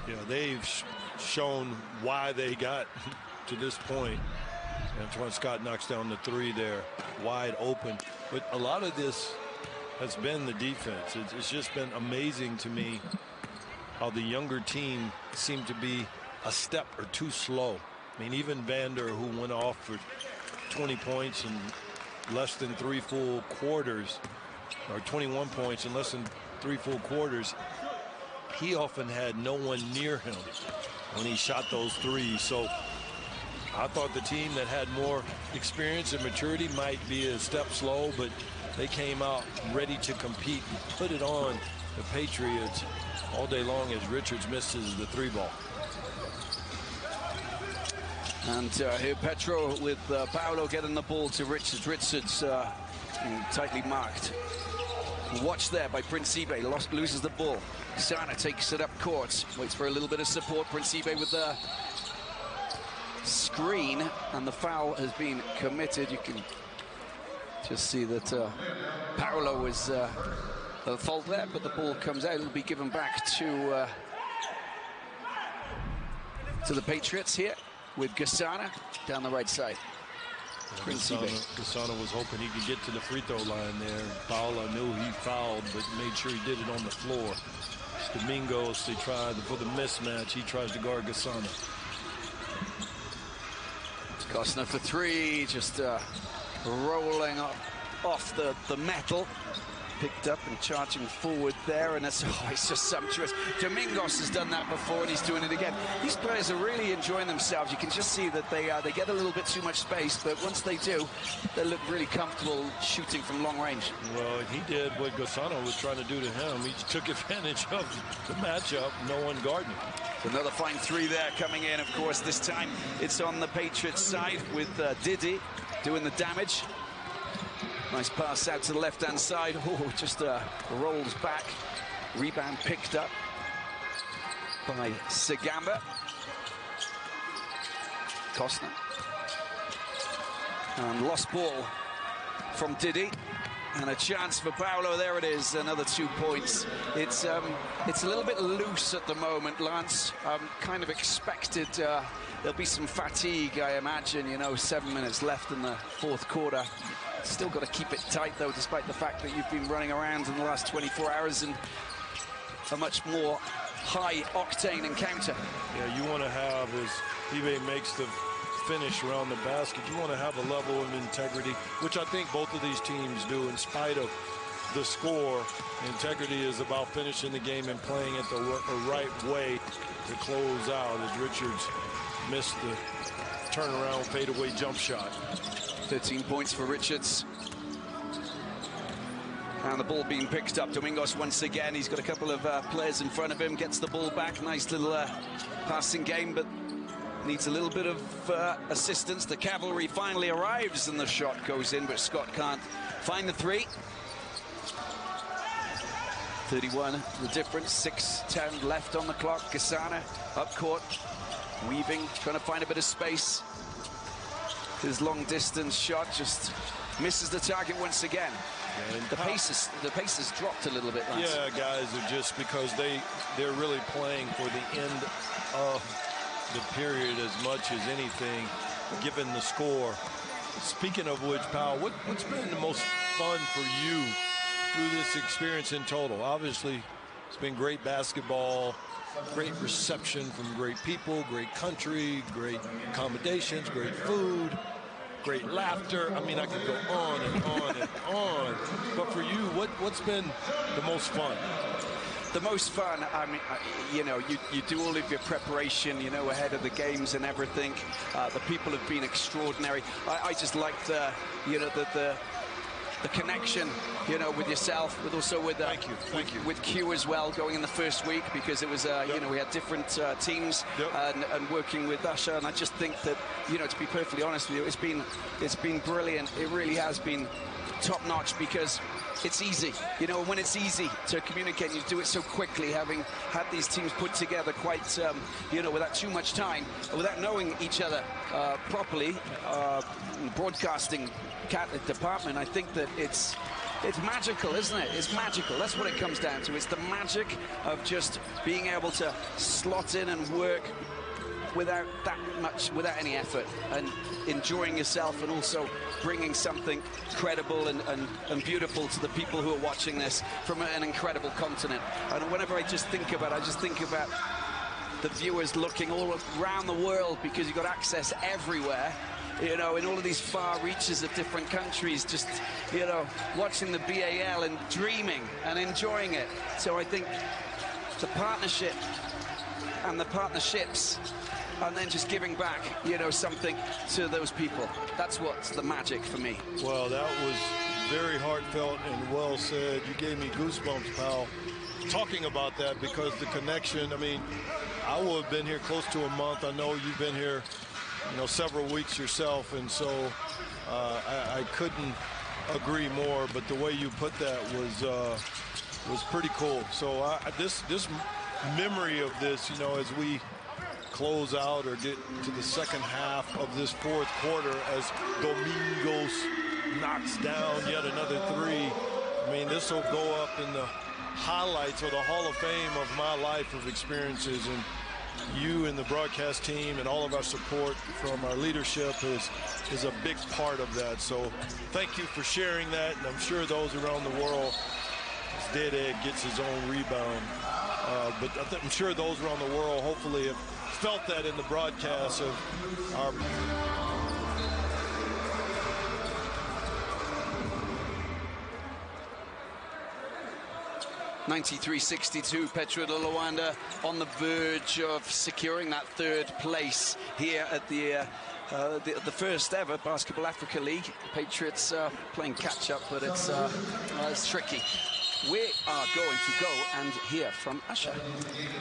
Yeah, they've shown why they got to this point. Antwan Scott knocks down the 3 there, wide open. But a lot of this has been the defense. It's just been amazing to me how the younger team seemed to be a step or 2 slow. I mean, even Vander, who went off for 20 points in less than 3 full quarters, or 21 points in less than 3 full quarters, he often had no one near him when he shot those 3s. So I thought the team that had more experience and maturity might be a step slow, but they came out ready to compete and put it on the Patriots all day long as Richards misses the 3 ball. And here Petro with Paolo getting the ball to Richards. Richards tightly marked. Watch there by Principe, loses the ball. Sana takes it up court, waits for a little bit of support. Principe with the screen, and the foul has been committed. You can just see that Paolo was a fault there, but the ball comes out. It'll be given back to the Patriots here with Gasana down the right side. Gasana was hoping he could get to the free throw line there. Paolo knew he fouled, but made sure he did it on the floor. Domingos, they tried for the mismatch. He tries to guard Gasana. Costner for three, just rolling off the metal. Picked up and charging forward there, and it's just sumptuous. Domingos has done that before, and he's doing it again. These players are really enjoying themselves. You can just see that they get a little bit too much space, but once they do, they look really comfortable shooting from long range. Well, he did what Gasano was trying to do to him. He took advantage of the matchup, no one guarding him. Another fine three there coming in, of course. This time it's on the Patriots side with Didi doing the damage. Nice pass out to the left-hand side. Oh, just rolls back. Rebound picked up by Sagamba. Costner. And lost ball from Didi. And a chance for Paolo. There it is, another 2 points. It's a little bit loose at the moment, Lance. Kind of expected there'll be some fatigue, I imagine. 7 minutes left in the fourth quarter. Still got to keep it tight, though, despite the fact that you've been running around in the last 24 hours and a much more high-octane encounter. Yeah, you want to have, as Ibe makes the finish around the basket, you want to have a level of integrity, which I think both of these teams do in spite of the score. Integrity is about finishing the game and playing it the right way to close out, as Richards missed the turnaround fadeaway jump shot. 13 points for Richards. And the ball being picked up. Domingos once again. He's got a couple of players in front of him. Gets the ball back. Nice little passing game, but needs a little bit of assistance. The cavalry finally arrives, and the shot goes in, but Scott can't find the three. 31 the difference. 6:10 left on the clock. Gasana up court, weaving, trying to find a bit of space. His long distance shot just misses the target once again. And the pace has dropped a little bit, Lance. Yeah, guys are just because they're really playing for the end of the period as much as anything, given the score. Speaking of which, Powell, what's been the most fun for you through this experience in total? Obviously, it's been great basketball, great reception from great people, great country, great accommodations, great food, great laughter. I mean, I could go on and on and on. But for you, what's been the most fun? The most fun, I mean, you do all of your preparation, ahead of the games and everything. The people have been extraordinary. I just like the connection, with yourself, but also with Thank you. with Q as well, going in the first week, because it was we had different teams. And working with Usher, and I just think that to be perfectly honest with you, it's been brilliant. It really has been top notch, because it's easy, when it's easy to communicate, you do it so quickly, having had these teams put together quite, without too much time, without knowing each other properly. Broadcasting department, I think that it's magical, isn't it? It's magical. That's what it comes down to. It's the magic of just being able to slot in and work without any effort, and enjoying yourself, and also bringing something credible and beautiful to the people who are watching this from an incredible continent. And whenever I just think about the viewers looking all around the world, because you've got access everywhere, in all of these far reaches of different countries, just, watching the BAL and dreaming and enjoying it. So I think the partnership and the partnerships, and then just giving back, something to those people. That's what's the magic for me. Well, that was very heartfelt and well said. You gave me goosebumps, pal, talking about that, because the connection, I mean, I will have been here close to a month. I know you've been here, several weeks yourself, and so I couldn't agree more, but the way you put that was pretty cool. So this memory of this, you know, as we close out or get to the second half of this fourth quarter, as Domingos knocks down yet another three. I mean, this will go up in the highlights or the Hall of Fame of my life of experiences, and you and the broadcast team and all of our support from our leadership is a big part of that. So thank you for sharing that, and I'm sure those around the world, as Dede gets his own rebound, but I'm sure those around the world hopefully have felt that in the broadcast of our 93-62, Petro de Luanda on the verge of securing that third place here at the first ever Basketball Africa League. Patriots playing catch up, but it's tricky. We are going to go and hear from Usher.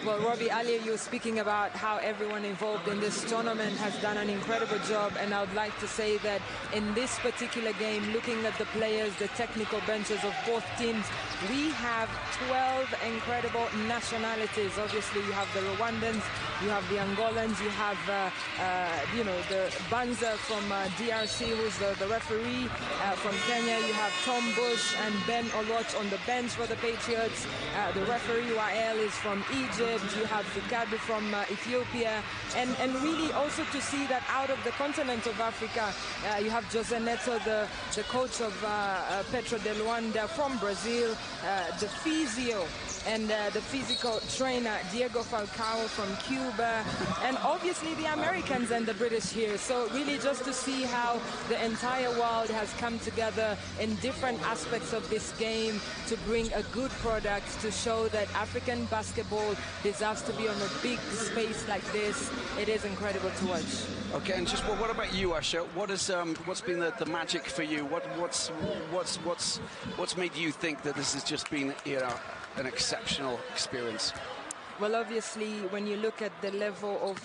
Well, Robbie, earlier you were speaking about how everyone involved in this tournament has done an incredible job, and I would like to say that in this particular game, looking at the players, the technical benches of both teams, we have 12 incredible nationalities. Obviously, you have the Rwandans, you have the Angolans, you have the Banza from DRC, who's the referee from Kenya. You have Tom Bush and Ben Olot on the bench for the Patriots. The referee Wael is from Egypt. You have Fikadu from Ethiopia, and really also to see that out of the continent of Africa, you have Jose Neto, the coach of Petro de Luanda from Brazil, the physio and the physical trainer Diego Falcao from Cuba, and obviously the Americans and the British here. So really just to see how the entire world has come together in different aspects of this game to bring a good product, to show that African basketball deserves to be on a big space like this. It is incredible to watch. Okay, and just what about you, Asha? What's been the magic for you? What's made you think that this has just been, you know, an exceptional experience? Well, obviously, when you look at the level of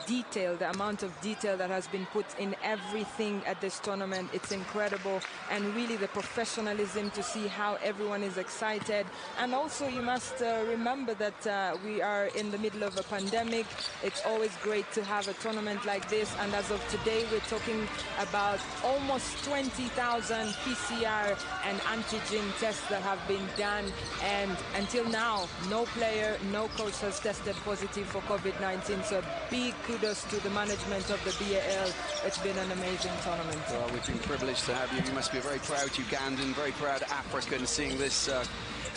detail, the amount of detail that has been put in everything at this tournament, it's incredible. And really the professionalism to see how everyone is excited. And also you must remember that we are in the middle of a pandemic. It's always great to have a tournament like this. And as of today, we're talking about almost 20,000 PCR and antigen tests that have been done. And until now, no player, no coach has tested positive for COVID-19. So big kudos to the management of the BAL. It's been an amazing tournament. Well, we've been privileged to have you. You must be a very proud Ugandan, very proud African seeing this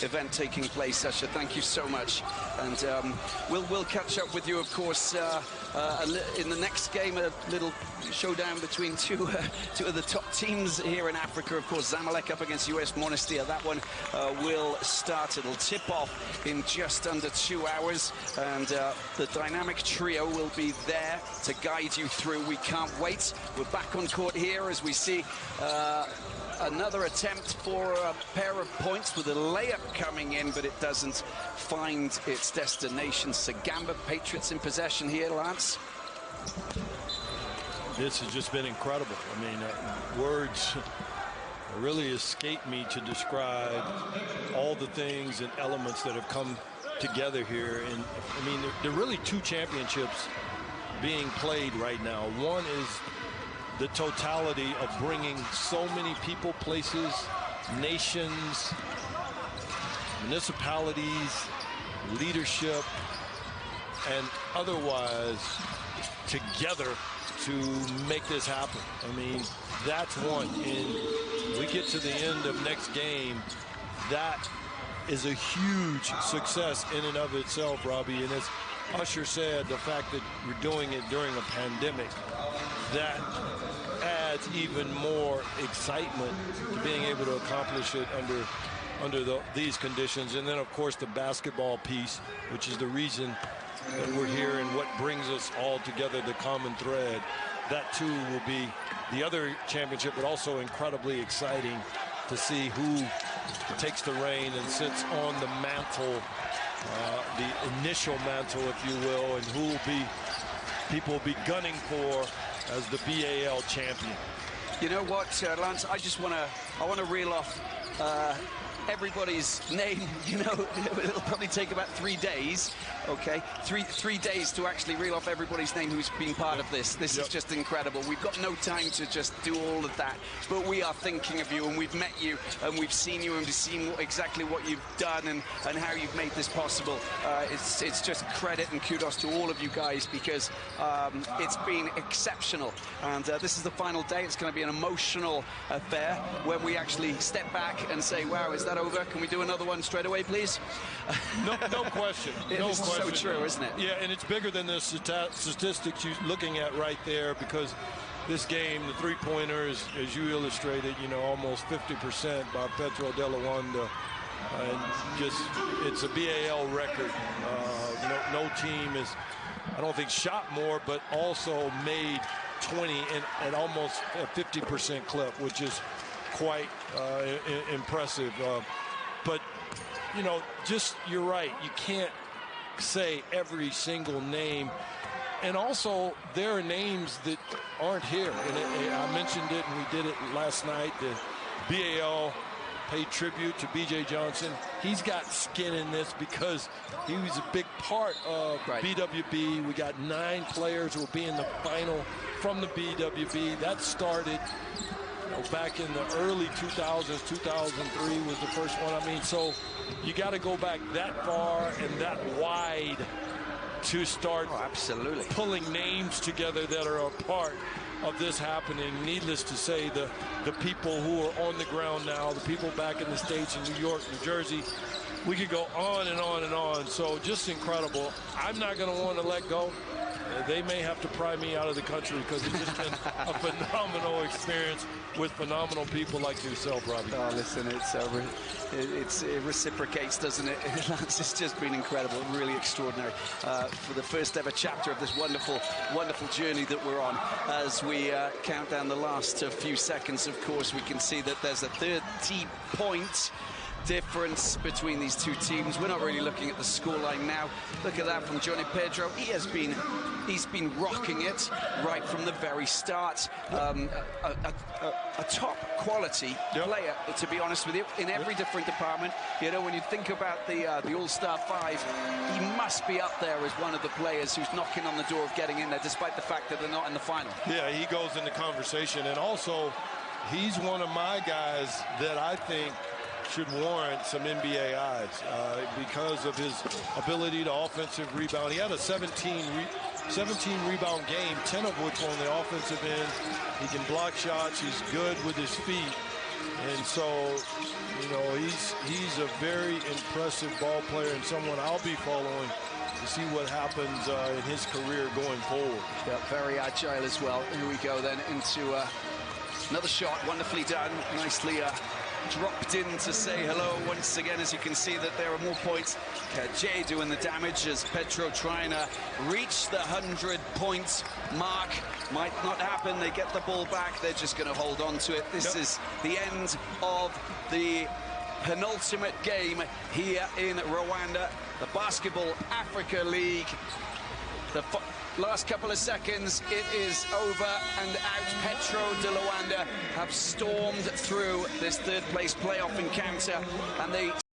event taking place, Usher. Thank you so much. And we'll catch up with you, of course, in the next game, a little showdown between two of the top teams here in Africa. Of course, Zamalek up against US Monastir. That one will start. It'll tip off in just under 2 hours. And the dynamic trio will be there to guide you through. We can't wait. We're back on court here as we see another attempt for a pair of points with a layup coming in, but it doesn't find its destination. Sagamba, Patriots in possession here, Lance. This has just been incredible. I mean, words really escape me to describe all the things and elements that have come together here. And I mean, there are really two championships being played right now. One is the totality of bringing so many people, places, nations, municipalities, leadership, and otherwise together to make this happen. I mean, that's one. And we get to the end of next game, that is a huge success in and of itself, Robbie. And as Usher said, the fact that we're doing it during a pandemic, that adds even more excitement to being able to accomplish it under these conditions. And then, of course, the basketball piece, which is the reason that we're here and what brings us all together, the common thread. That, too, will be the other championship, but also incredibly exciting to see who takes the reign and sits on the mantle, the initial mantle, if you will, and who will be people will be gunning for as the BAL champion. You know what, Lance? I want to reel off everybody's name. You know, it'll probably take about 3 days. Okay, three days to actually reel off everybody's name who's been part of this. This is just incredible. We've got no time to just do all of that, but we are thinking of you, and we've met you, and we've seen you, and we've seen exactly what you've done and how you've made this possible. It's just credit and kudos to all of you guys, because it's been exceptional. And this is the final day. It's going to be an emotional affair when we actually step back and say, wow, is that over? Can we do another one straight away, please? No question. No question. So true, isn't it? Yeah, and it's bigger than the statistics you're looking at right there, because this game, the three-pointers, as you illustrated, you know, almost 50% by Petro de Luanda. And just, it's a BAL record. No team is, I don't think, shot more, but also made 20 at almost a 50% clip, which is quite impressive. But, you know, just, you're right, you can't say every single name. And also, there are names that aren't here. And I mentioned it, and we did it last night. The BAL paid tribute to B.J. Johnson. He's got skin in this because he was a big part of BWB. We got 9 players who will be in the final from the BWB. That started back in the early 2000s. 2003 was the first one. I mean, so you got to go back that far and that wide to start absolutely pulling names together that are a part of this happening. Needless to say, the people who are on the ground now, the people back in the States, in New York, New Jersey, we could go on and on and on. So just incredible. I'm not going to want to let go. They may have to pry me out of the country, because it's just been a phenomenal experience with phenomenal people like yourself, Robbie. Oh, listen, it reciprocates, doesn't it? It's just been incredible, really extraordinary. For the first ever chapter of this wonderful, wonderful journey that we're on. As we count down the last few seconds, of course, we can see that there's a 30-point difference between these two teams. We're not really looking at the scoreline now. Look at that from Johnny Pedro. He's been rocking it right from the very start. A top quality player, to be honest with you, in every different department. You know, when you think about the All-Star 5, he must be up there as one of the players who's knocking on the door of getting in there, despite the fact that they're not in the final. Yeah, he goes in the conversation, and also he's one of my guys that I think should warrant some NBA eyes because of his ability to offensive rebound. He had a 17 rebound game, 10 of which were on the offensive end. He can block shots. He's good with his feet. And so, you know, he's a very impressive ball player, and someone I'll be following to see what happens in his career going forward. Yeah, very agile as well. Here we go then into another shot, wonderfully done, nicely dropped in to say hello once again. As you can see that there are more points. Jay doing the damage as Petro trying to reach the 100-point mark. Might not happen. They get the ball back. They're just going to hold on to it. This is the end of the penultimate game here in Rwanda, the Basketball Africa League. The last couple of seconds, it is over and out. Petro de Luanda have stormed through this third-place playoff encounter, and they